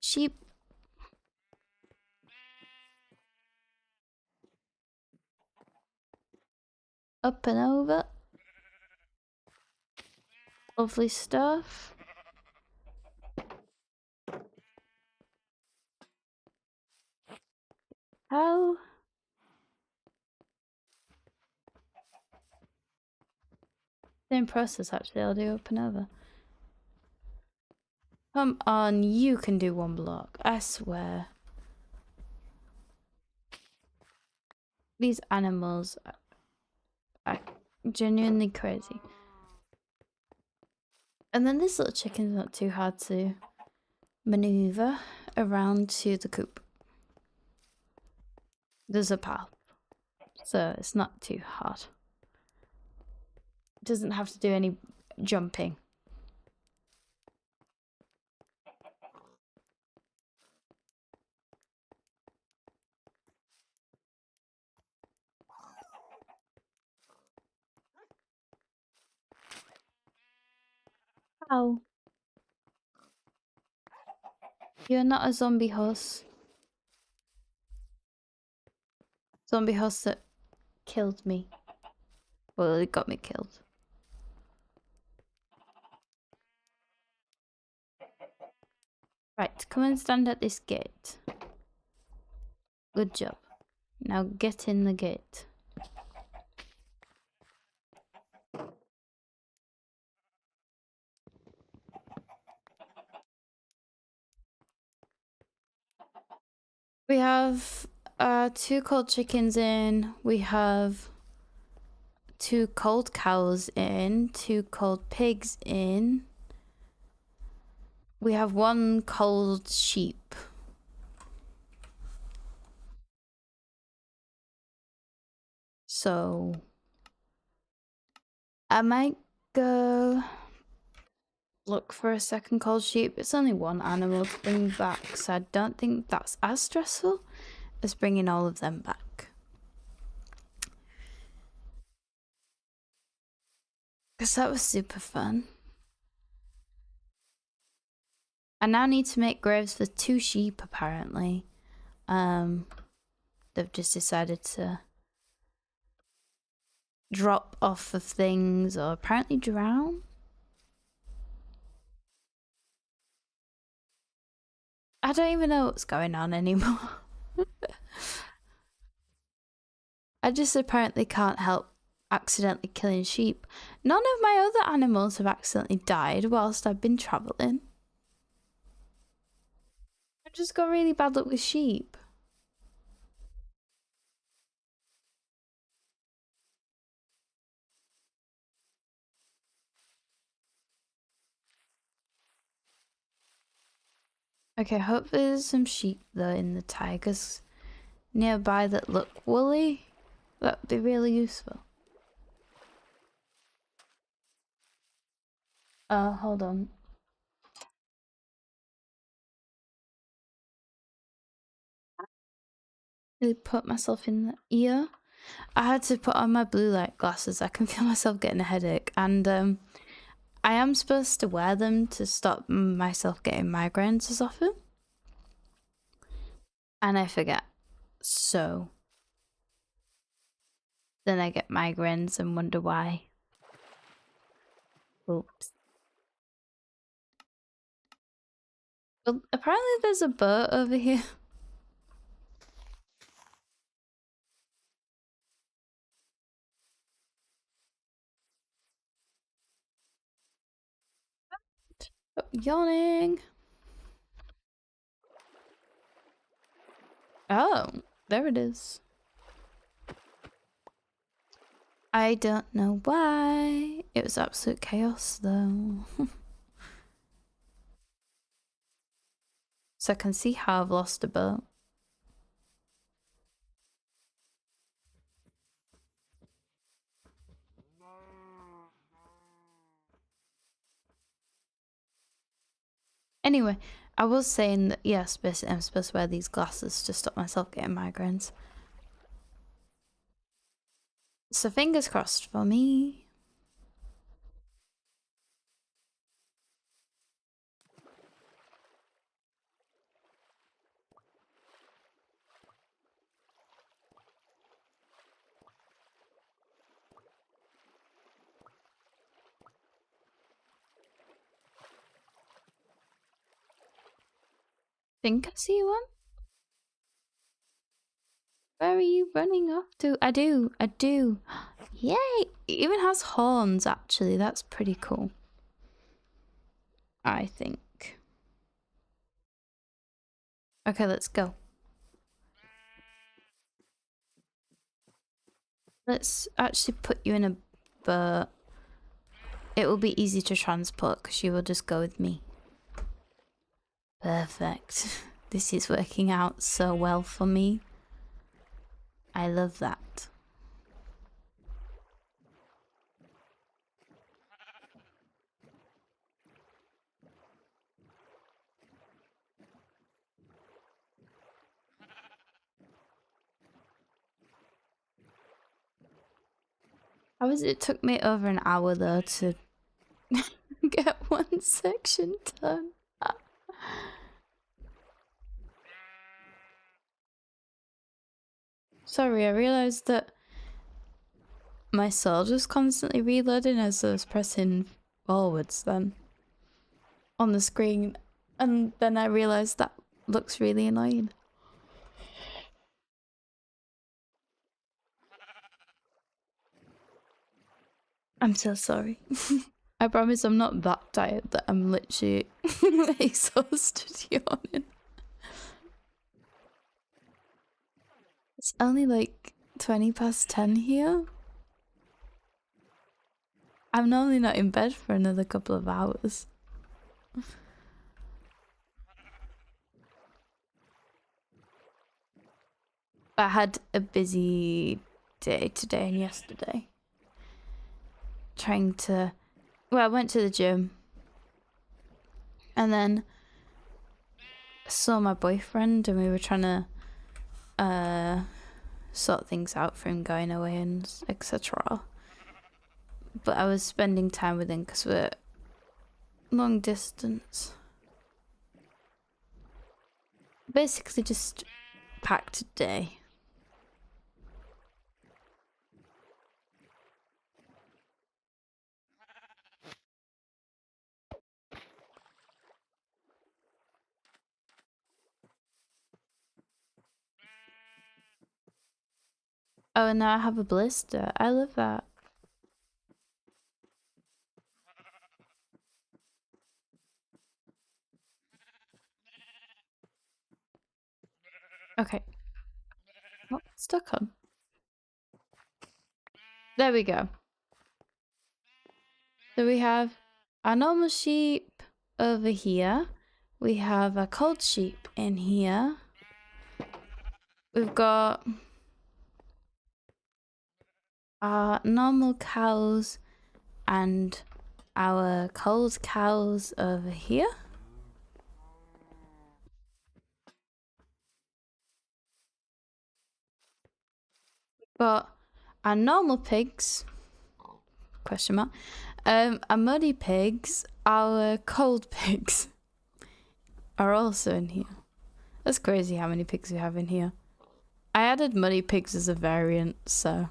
Sheep. Up and over. Lovely stuff. How? Same process actually, I'll do up and over. Come on, you can do one block, I swear. These animals are genuinely crazy. And then this little chicken's not too hard to maneuver around to the coop. There's a path, so it's not too hard. It doesn't have to do any jumping. Ow. You're not a zombie horse. Zombie horse that killed me. Well, it got me killed. Right, come and stand at this gate. Good job. Now get in the gate. We have 2 cold chickens in. We have 2 cold cows in. 2 cold pigs in. we have one cold sheep. So I might go look for a second cold sheep. It's only one animal to bring back, so I don't think that's as stressful as bringing all of them back. Because that was super fun. I now need to make graves for 2 sheep, apparently. They've just decided to drop off of things or apparently drown. I don't even know what's going on anymore. I just apparently can't help accidentally killing sheep. None of my other animals have accidentally died whilst I've been travelling. I just got really bad luck with sheep. Okay, hope there's some sheep though in the tigers nearby that look woolly. That would be really useful. Hold on. Really put myself in the ear. I had to put on my blue light glasses. I can feel myself getting a headache, and I am supposed to wear them to stop myself getting migraines as often, and I forget. So then I get migraines and wonder why. Oops. Well, apparently there's a boat over here. Oh, yawning. Oh, there it is. I don't know why. It was absolute chaos though. So I can see how I've lost a boat. Anyway, I was saying that, yes, basically I'm supposed to wear these glasses to stop myself getting migraines. So fingers crossed for me. Think I see one? Where are you running off to? I do. Yay! It even has horns, actually. That's pretty cool. I think. Okay, let's go. Let's actually put you in a boat. It will be easy to transport because you will just go with me. Perfect. This is working out so well for me. I love that. It took me over an hour though to get one section done. Sorry, I realised that my sword was constantly reloading as I was pressing forwards then on the screen, and then I realised that looks really annoying. I'm so sorry. I promise I'm not that tired that I'm literally exhausted yawning. It's only like 20 past 10 here. I'm normally not in bed for another couple of hours. I had a busy day today and yesterday. Well, I went to the gym. And then I saw my boyfriend and we were trying to sort things out for him going away and etc. But I was spending time with him because we're long distance. Basically just packed a day. Oh, and now I have a blister. I love that. Okay. Oh, stuck on. There we go. So we have our normal sheep over here. We have a cold sheep in here. We've got our normal cows and our cold cows over here. Got our normal pigs, question mark, our muddy pigs, our cold pigs are also in here. That's crazy how many pigs we have in here. I added muddy pigs as a variant, so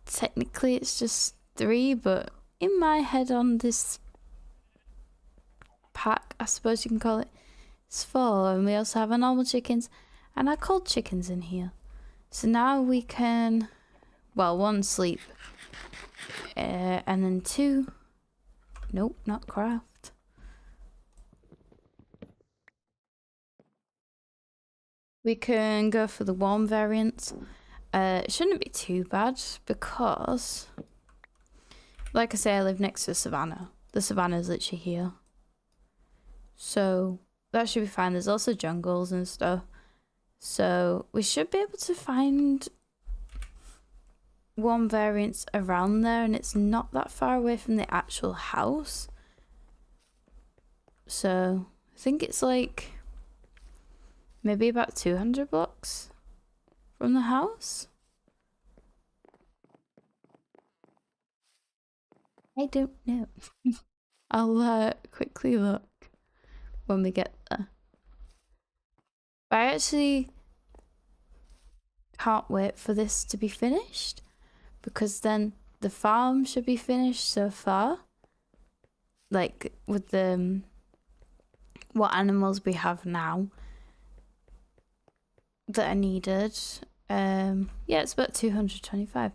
technically it's just 3, but in my head on this pack, I suppose you can call it, it's 4. And we also have our normal chickens and our cold chickens in here. So now we can, well, 1 sleep, and then 2, nope, not craft. We can go for the warm variant. It shouldn't be too bad because, like I say, I live next to a savannah. The savannah is literally here. So that should be fine. There's also jungles and stuff. So we should be able to find warm variants around there, and it's not that far away from the actual house. So I think it's like maybe about 200 blocks from the house. I don't know. I'll quickly look when we get there. But I actually can't wait for this to be finished, because then the farm should be finished so far, like with the what animals we have now that are needed. Yeah, it's about 225.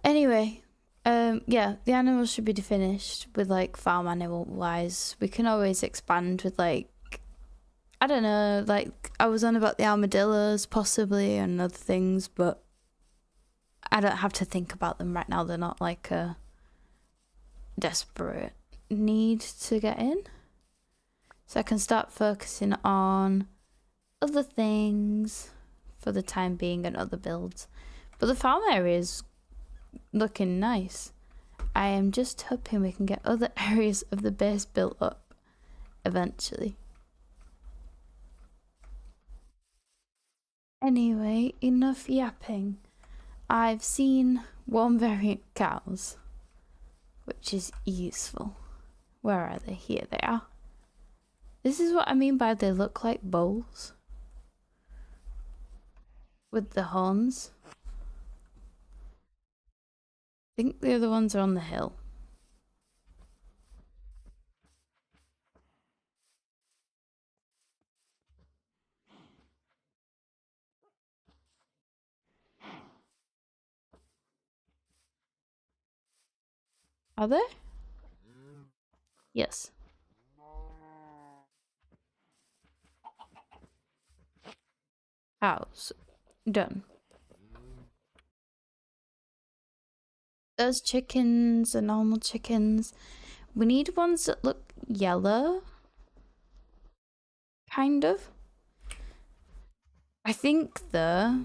Anyway, yeah, the animals should be finished with like farm animal wise. We can always expand with like, I don't know, like I was on about the armadillos possibly and other things, but I don't have to think about them right now. They're not like a desperate need to get in. So I can start focusing on other things for the time being and other builds. But the farm area is looking nice. I am just hoping we can get other areas of the base built up eventually. Anyway, enough yapping. I've seen warm variant cows, which is useful. Where are they? Here they are. This is what I mean by they look like bowls with the horns. I think the other ones are on the hill. Are they? Yes. House. Done. Those chickens are normal chickens. We need ones that look yellow. Kind of. I think though,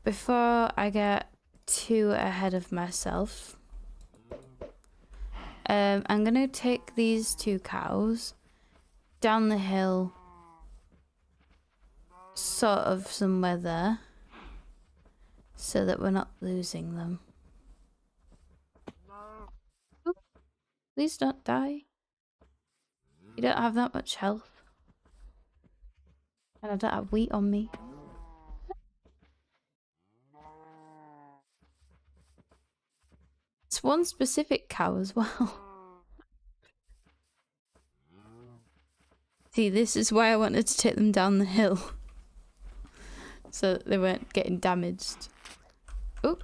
before I get too ahead of myself, I'm gonna take these 2 cows down the hill, sort of somewhere there, so that we're not losing them. Oop, please don't die. You don't have that much health. And I don't have wheat on me. It's one specific cow as well. See, this is why I wanted to take them down the hill. So that they weren't getting damaged. Oh.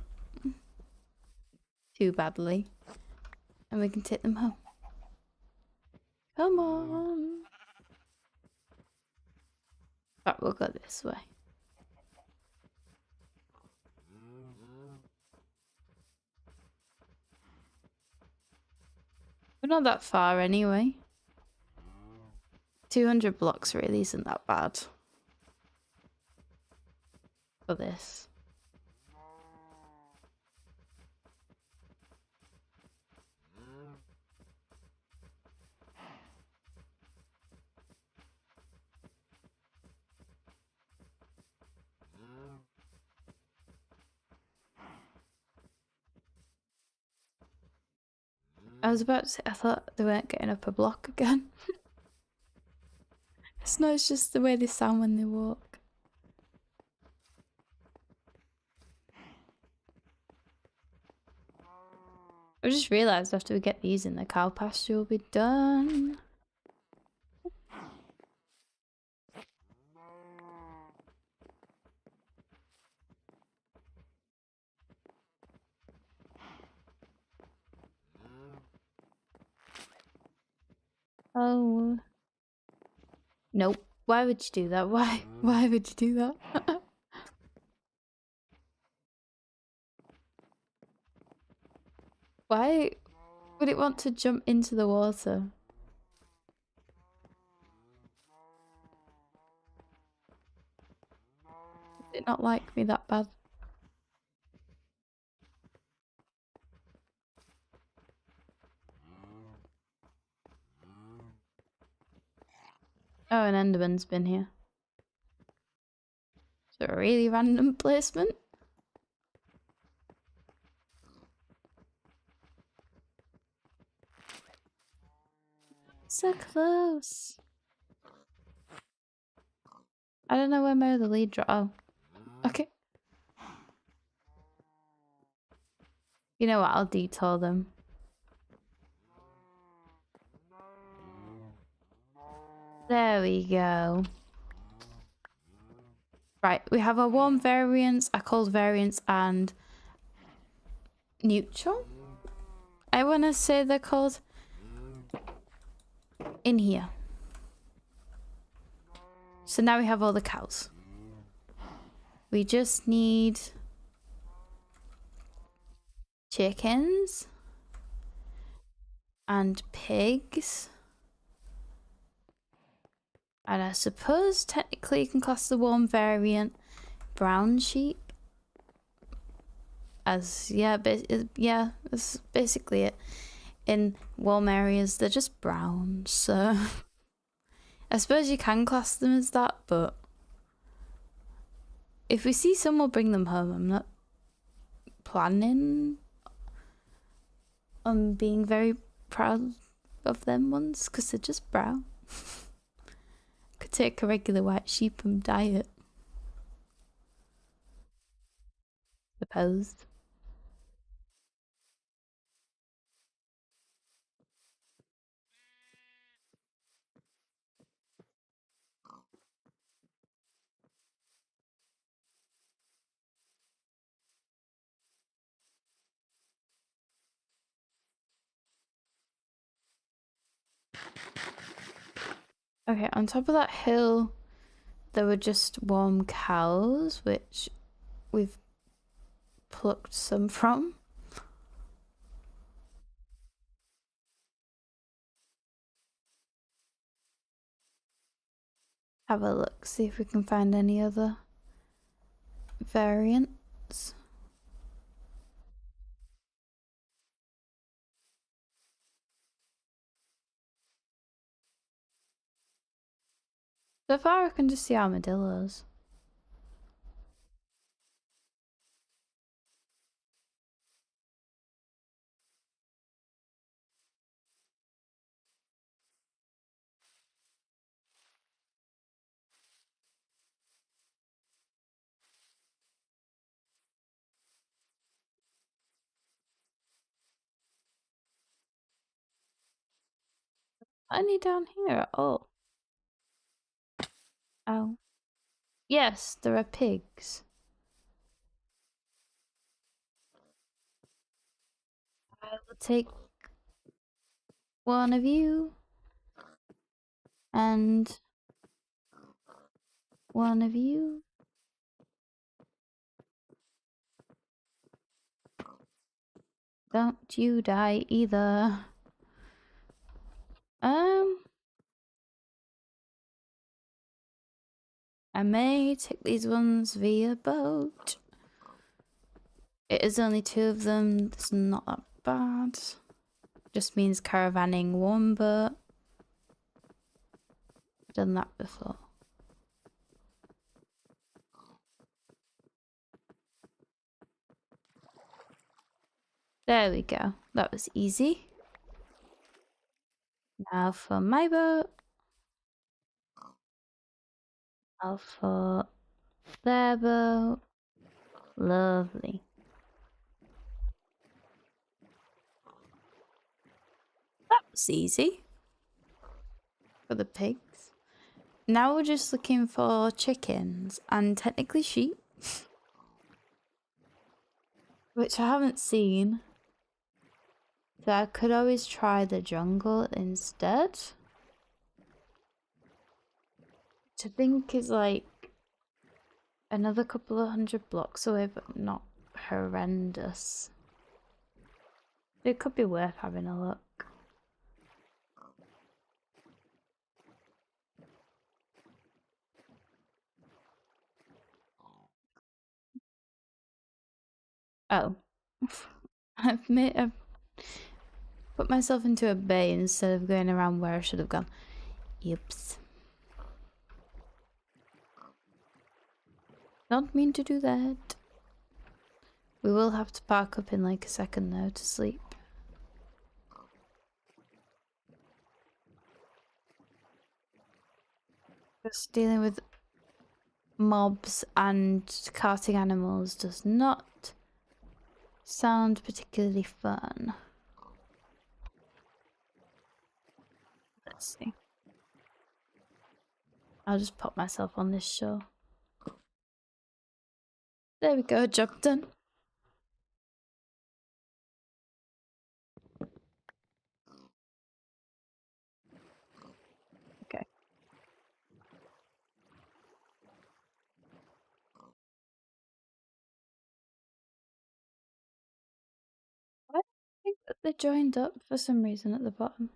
Too badly. And we can take them home. Come on. Right, we'll go this way. We're not that far anyway. 200 blocks really isn't that bad. For this. I was about to say, I thought they weren't getting up a block again. It's just the way they sound when they walk. I just realised after we get these in, the cow pasture will be done. Oh. Nope. Why would you do that? Why would you do that? Why would it want to jump into the water? Did it not like me that bad? Oh, an Enderman's been here. So a really random placement. So close. I don't know where my other lead drop. Oh. Okay. You know what? I'll detour them. There we go. Right, we have a warm variance, a cold variance, and neutral. I want to say they're called in here. So now we have all the cows. We just need chickens and pigs. And I suppose technically you can class the warm variant brown sheep. As, yeah, that's basically it. In warm areas, they're just brown, so I suppose you can class them as that, but if we see some, we'll bring them home. I'm not planning on being very proud of them ones, because they're just brown. Could take a regular white sheep and dye it. Suppose. Okay, on top of that hill, there were just warm cows, which we've plucked some from. Have a look, see if we can find any other variants. So far, I can just see armadillos. Any down here? Oh. Oh. Yes, there are pigs. I will take one of you and one of you. Don't you die either. I may take these ones via boat. It is only 2 of them. It's not that bad. Just means caravanning one boat. Done that before. There we go. That was easy. Now for my boat. Now for their boat. Lovely. That was easy. For the pigs. Now we're just looking for chickens and technically sheep. Which I haven't seen. So I could always try the jungle instead. Which I think is like another couple of 100 blocks away, but not horrendous. It could be worth having a look. Oh. I've put myself into a bay instead of going around where I should have gone. Oops. Don't mean to do that. We will have to park up in like a second though to sleep. Just dealing with mobs and carting animals does not sound particularly fun. Let's see. I'll just pop myself on this shore. There we go, job done. Okay. I think that they joined up for some reason at the bottom.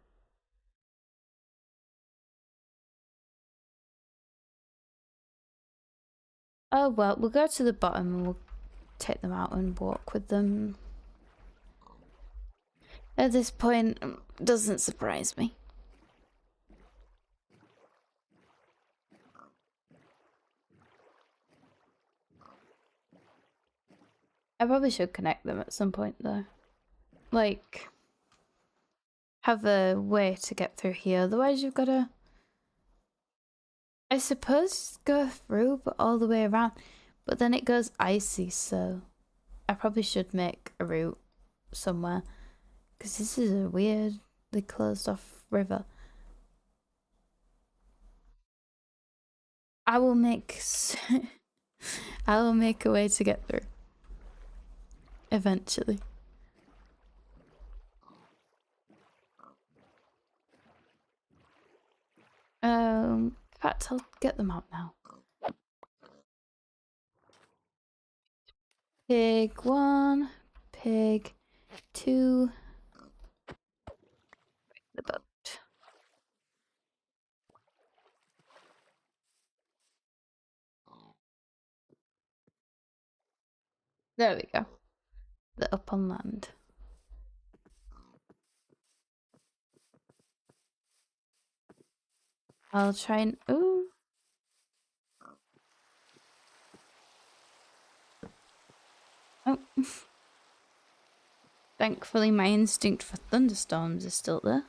Oh well, we'll go to the bottom and we'll take them out and walk with them. At this point, doesn't surprise me. I probably should connect them at some point though. Like, have a way to get through here, otherwise you've gotta, I suppose, go through but all the way around, but then it goes icy, so I probably should make a route somewhere, because this is a weirdly closed off river. I will make I will make a way to get through eventually. In fact, I'll get them out now. Pig 1, pig 2, the boat. There we go. The up on land. I'll try and... Ooh. Oh. Thankfully my instinct for thunderstorms is still there.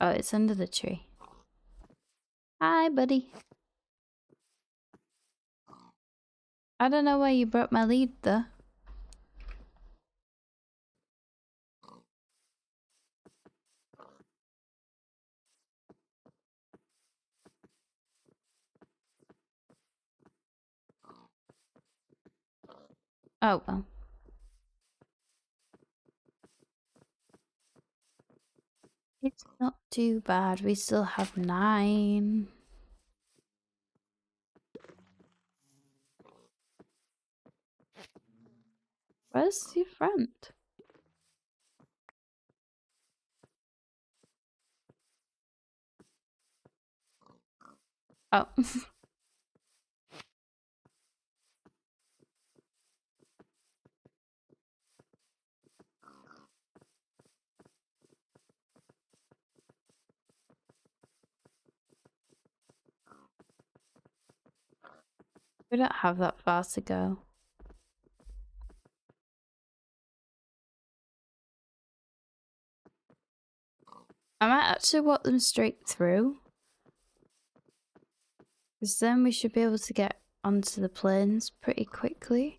Oh, it's under the tree. Hi, buddy. I don't know why you broke my lead, though. Oh, well. It's not too bad. We still have 9. Where's your friend? Oh. We don't have that far to go. I might actually walk them straight through. Because then we should be able to get onto the plains pretty quickly.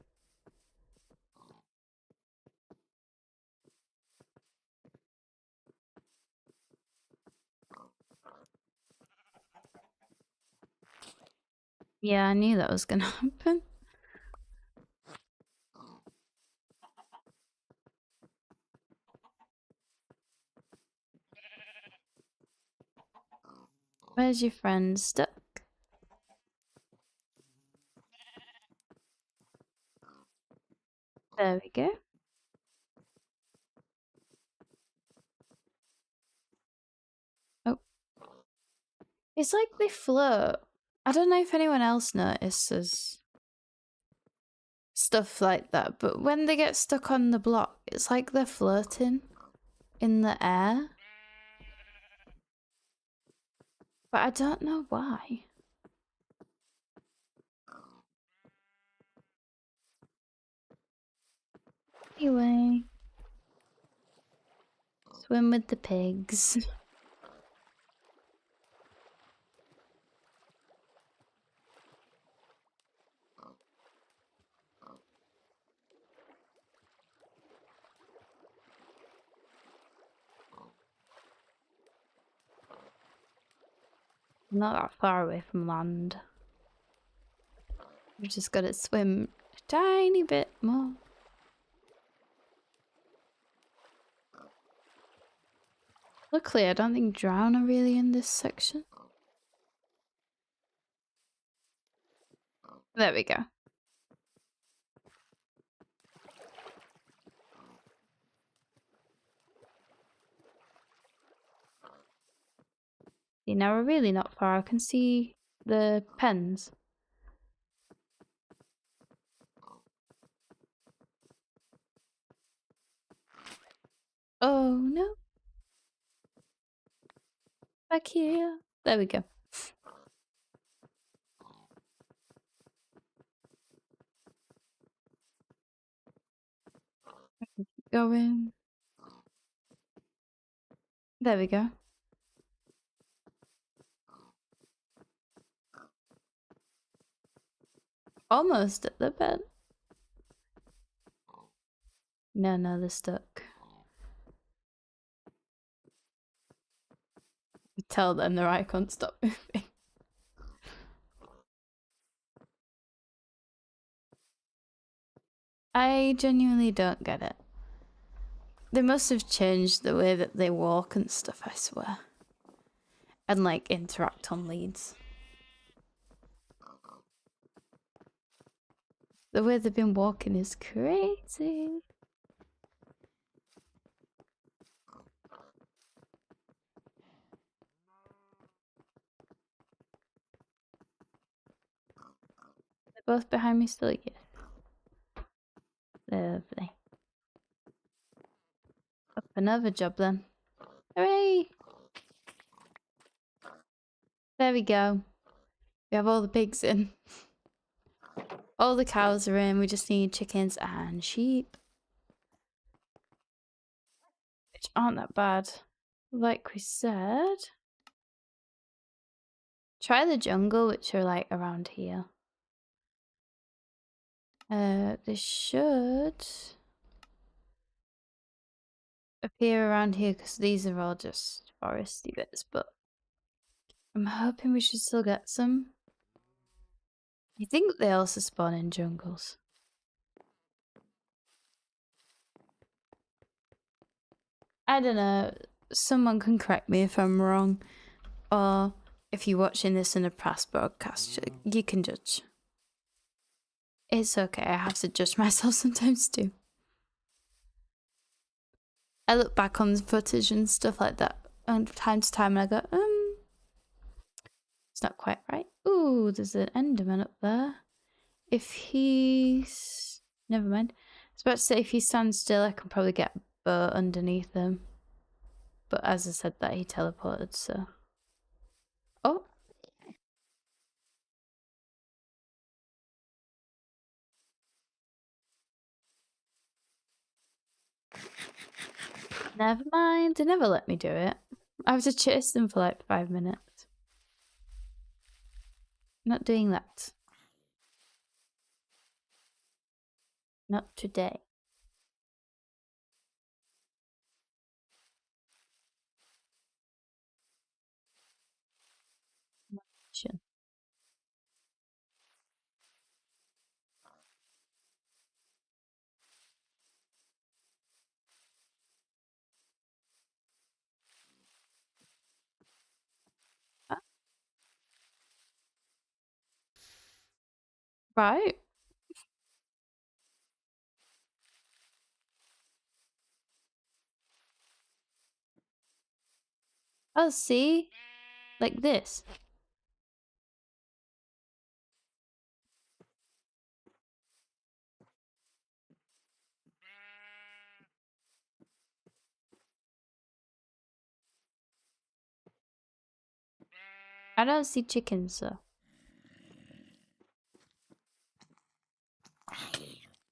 Yeah, I knew that was gonna happen. Where's your friend stuck? There we go. Oh. It's like they float. I don't know if anyone else notices stuff like that, but when they get stuck on the block, it's like they're floating in the air. But I don't know why. Anyway. Swim with the pigs. Not that far away from land. We've just got to swim a tiny bit more. Luckily, I don't think drown are really in this section. There we go. See, now we're really not far. I can see the pens. Oh no. Back here. There we go. Going. There we go. Almost at the bed. No, they're stuck. Tell them their eye can't stop moving. I genuinely don't get it. They must have changed the way that they walk and stuff, I swear. And like interact on leads. The way they've been walking is crazy. Both behind me still? Yeah. Lovely. Up another job then. Hooray! There we go. We have all the pigs in. All the cows are in. We just need chickens and sheep. Which aren't that bad. Like we said. Try the jungle, which are like around here. They should appear around here because these are all just foresty bits, but I'm hoping we should still get some. I think they also spawn in jungles. I don't know. Someone can correct me if I'm wrong. Or if you're watching this in a past broadcast, you can judge. It's okay. I have to judge myself sometimes too. I look back on the footage and stuff like that and time to time and I go, it's not quite right. Ooh, there's an Enderman up there. If he's... Never mind. I was about to say if he stands still, I can probably get a bow underneath him. But as I said that, he teleported, so... Oh! Never mind. They never let me do it. I have to chase them for like 5 minutes. Not doing that. Not today. Right. Oh, see? Like this. I don't see chickens, so.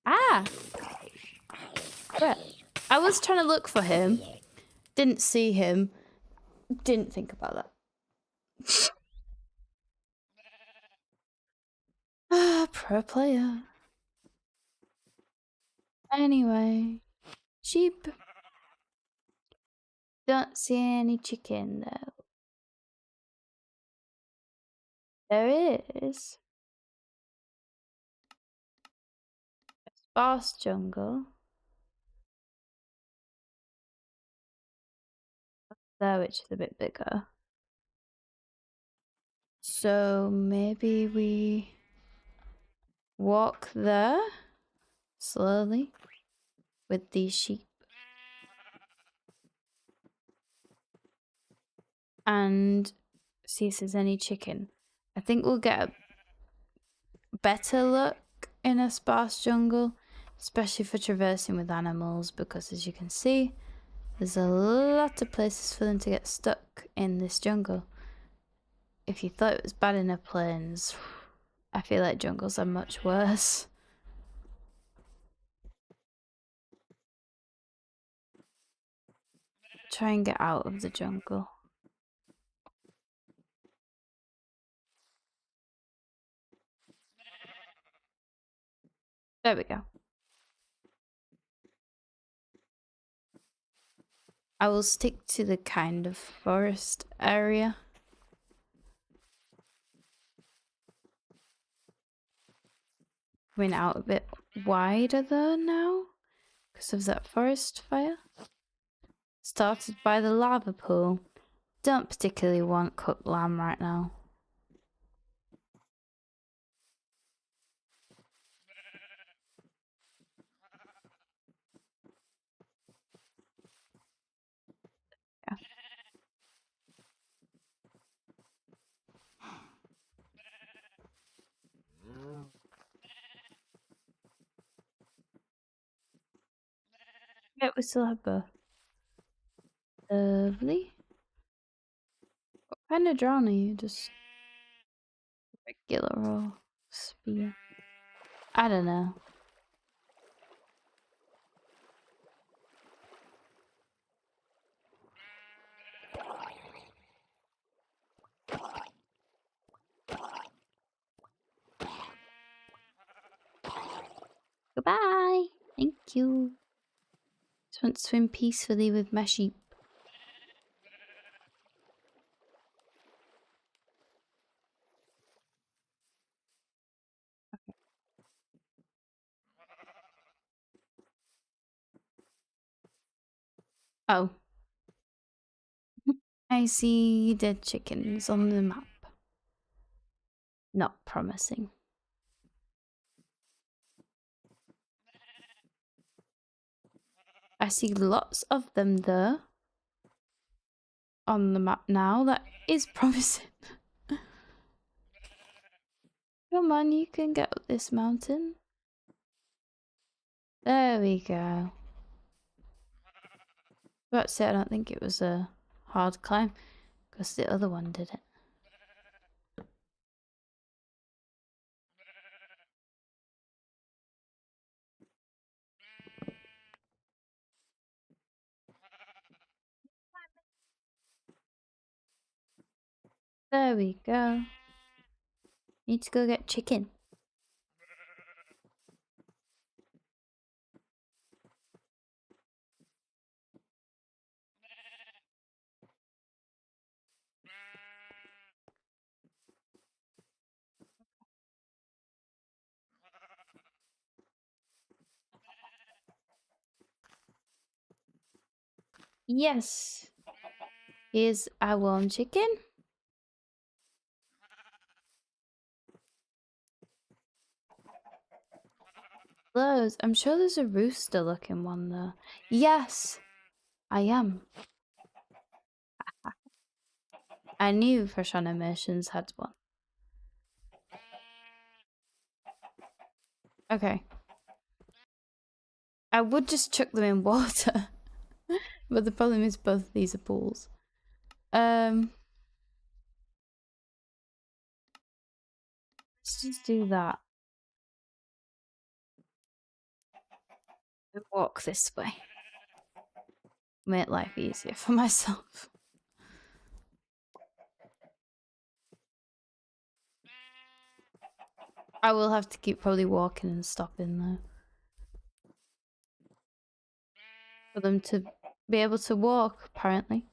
Ah! Where? I was trying to look for him. Didn't see him. Didn't think about that. Ah, pro player. Anyway. Sheep. Don't see any chicken though. There is. A sparse jungle. There, which is a bit bigger. So maybe we walk there slowly with these sheep. And see if there's any chicken. I think we'll get a better look in a sparse jungle, especially for traversing with animals, because as you can see, there's a lot of places for them to get stuck in this jungle. If you thought it was bad in the plains, I feel like jungles are much worse. Try and get out of the jungle. There we go. I will stick to the kind of forest area. Coming out a bit wider though now because of that forest fire. Started by the lava pool. Don't particularly want cooked lamb right now. Yeah. Yep, we still have both. Lovely. What kind of drone are you? Just regular or spear? I don't know. Goodbye. Thank you. Just want to swim peacefully with my sheep. Oh. I see dead chickens on the map. Not promising. I see lots of them there. On the map now. That is promising. Come on, you can get up this mountain. There we go. About to say, I don't think it was a hard climb because the other one did it. There we go. Need to go get chicken. Yes. Here's our warm chicken. Those. I'm sure there's a rooster looking one though. Yes, I am. I knew Fresh Animations had one. Okay. I would just chuck them in water. But the problem is both of these are pools. Let's just do that. Walk this way. Make life easier for myself. I will have to keep probably walking and stopping though. For them to be able to walk, apparently.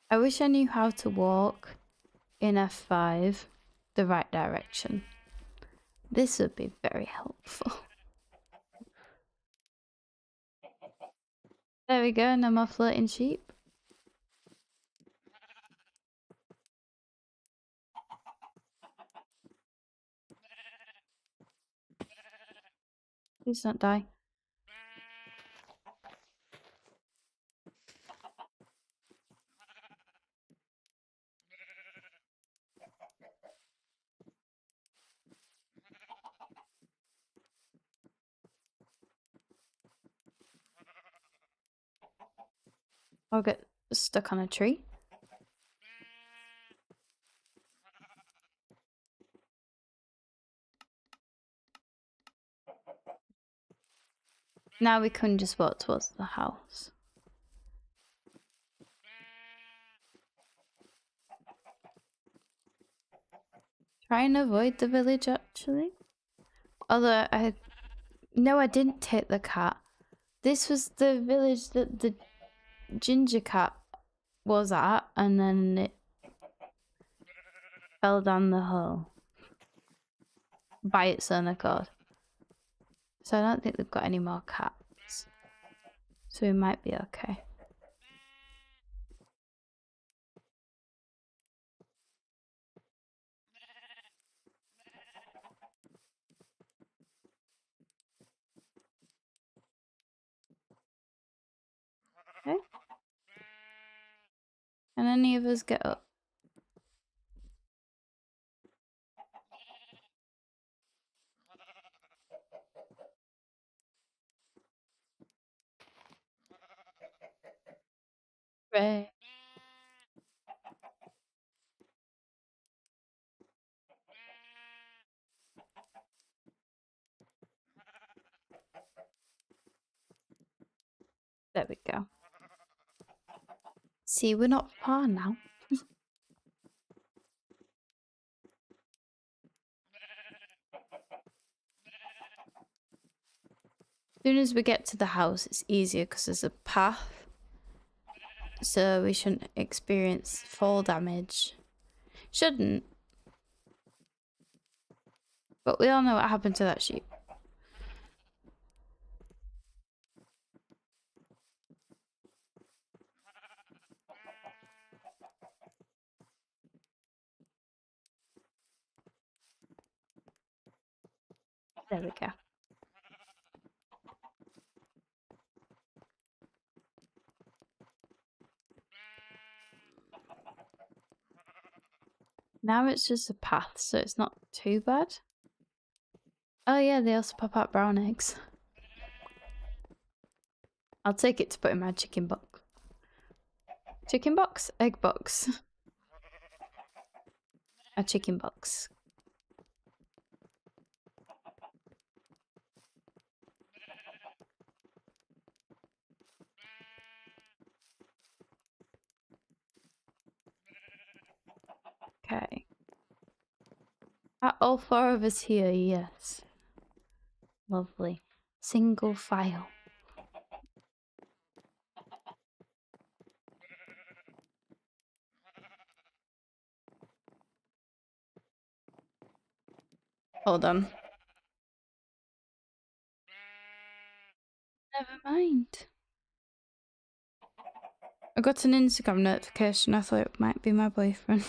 I wish I knew how to walk in F5 the right direction. This would be very helpful. There we go, no more floating sheep. Please don't die. I'll get stuck on a tree. Now we can just walk towards the house. Try and avoid the village actually. Although no, I didn't take the cat. This was the village that the ginger cat was at, and then it fell down the hole by its own accord. So I don't think they've got any more cats. So we might be okay. any of us get up? Right. There we go. See, we're not far now. As soon as we get to the house, it's easier because there's a path. So we shouldn't experience fall damage. Shouldn't. But we all know what happened to that sheep. There we go. Now it's just a path, so it's not too bad. Oh yeah, they also pop out brown eggs. I'll take it to put in my chicken box. Chicken box? Egg box. A chicken box. Okay. Are all four of us here? Yes. Lovely. Single file. Hold on. Never mind. I got an Instagram notification. I thought it might be my boyfriend.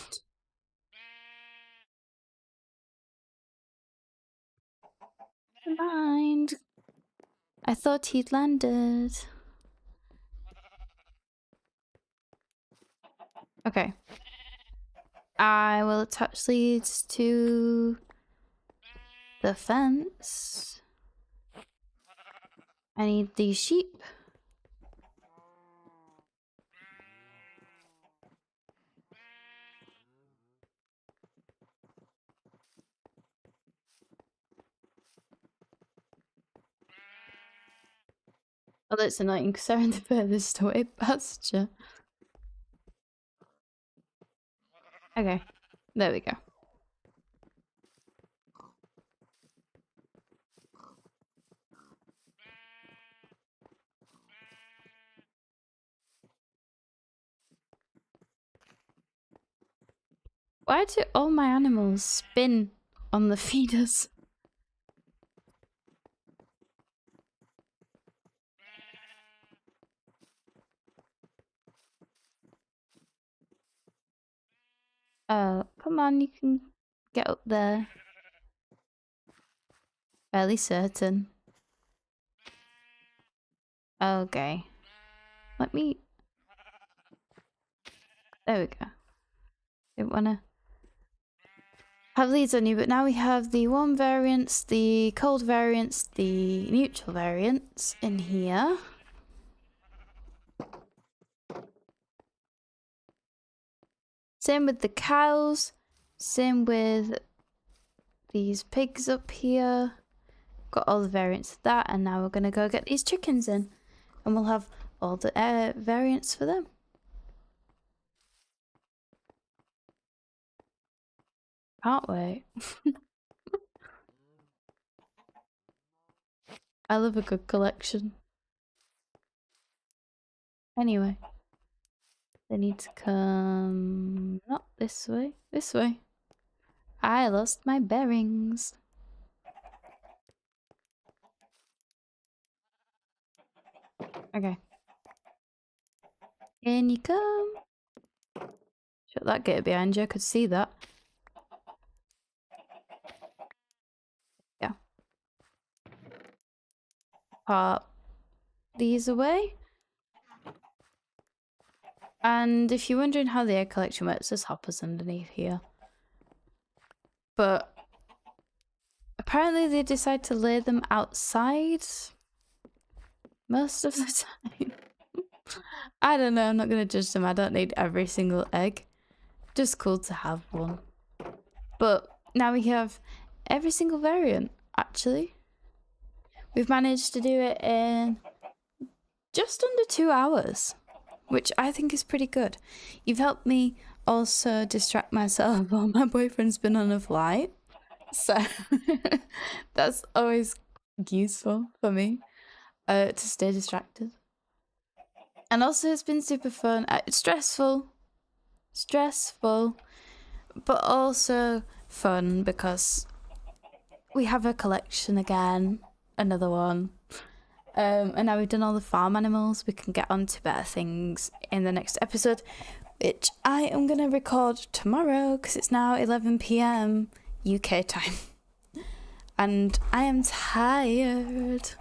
Never mind. I thought he'd landed. Okay. I will attach these to the fence. I need these sheep. Oh, that's annoying because they're in the furthest away pasture. Okay, there we go. Why do all my animals spin on the feeders? Come on, you can get up there. Fairly certain. Okay. Let me... There we go. Didn't wanna have these on you, but now we have the warm variants, the cold variants, the neutral variants in here. Same with the cows. Same with these pigs up here. Got all the variants of that, and now we're gonna go get these chickens in, and we'll have all the variants for them. Can't wait. I love a good collection. Anyway, they need to come not this way, this way. I lost my bearings. Okay. In you come. Shut that gate behind you, I could see that. Yeah. Pop these away. And if you're wondering how the egg collection works, there's hoppers underneath here. But apparently they decide to lay them outside most of the time. I don't know, I'm not going to judge them. I don't need every single egg. Just cool to have one. But now we have every single variant, actually. We've managed to do it in just under 2 hours, which I think is pretty good. You've helped me also distract myself while my boyfriend's been on a flight. So that's always useful for me to stay distracted. And also it's been super fun. It's stressful, but also fun because we have a collection again, another one. And now we've done all the farm animals, we can get on to better things in the next episode, which I am going to record tomorrow because it's now 11 PM UK time. And I am tired.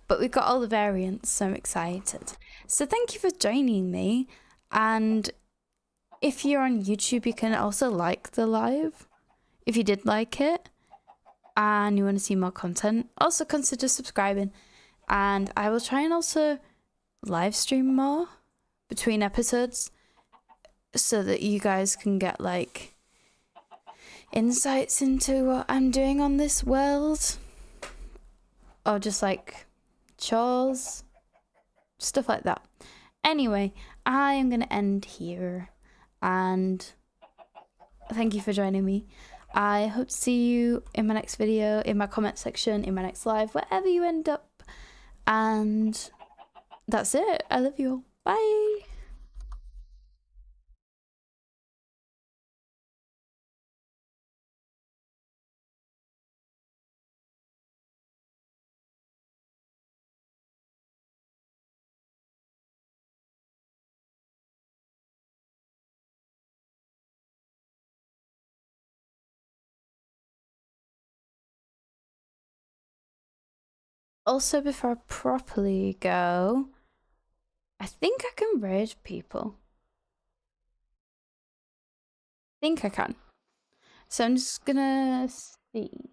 But we've got all the variants, so I'm excited. So thank you for joining me. And if you're on YouTube, you can also like the live if you did like it and you want to see more content. Also consider subscribing. And I will try and also live stream more between episodes so that you guys can get like insights into what I'm doing on this world. Or just like chores, stuff like that. Anyway, I am going to end here. And thank you for joining me. I hope to see you in my next video, in my comment section, in my next live, wherever you end up. And that's it. I love you all. Bye. Also, before I properly go, I think I can raid people. I think I can. So I'm just gonna see.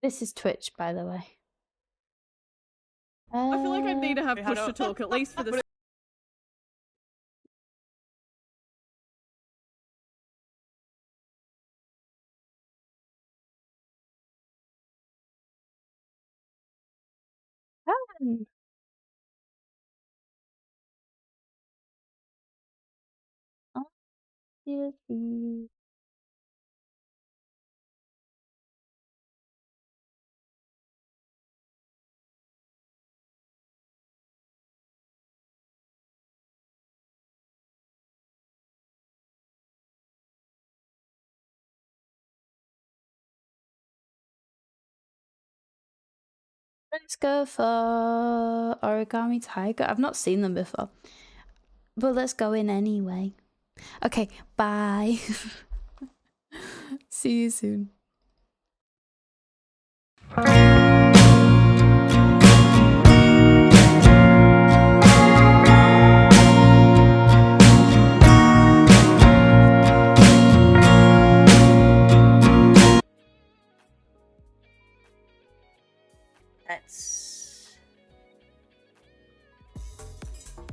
This is Twitch, by the way. I feel like I need to have push to talk, at least for this. Oh, seriously. Let's go for Origami Tiger. I've not seen them before. But let's go in anyway. Okay, bye. See you soon. Let's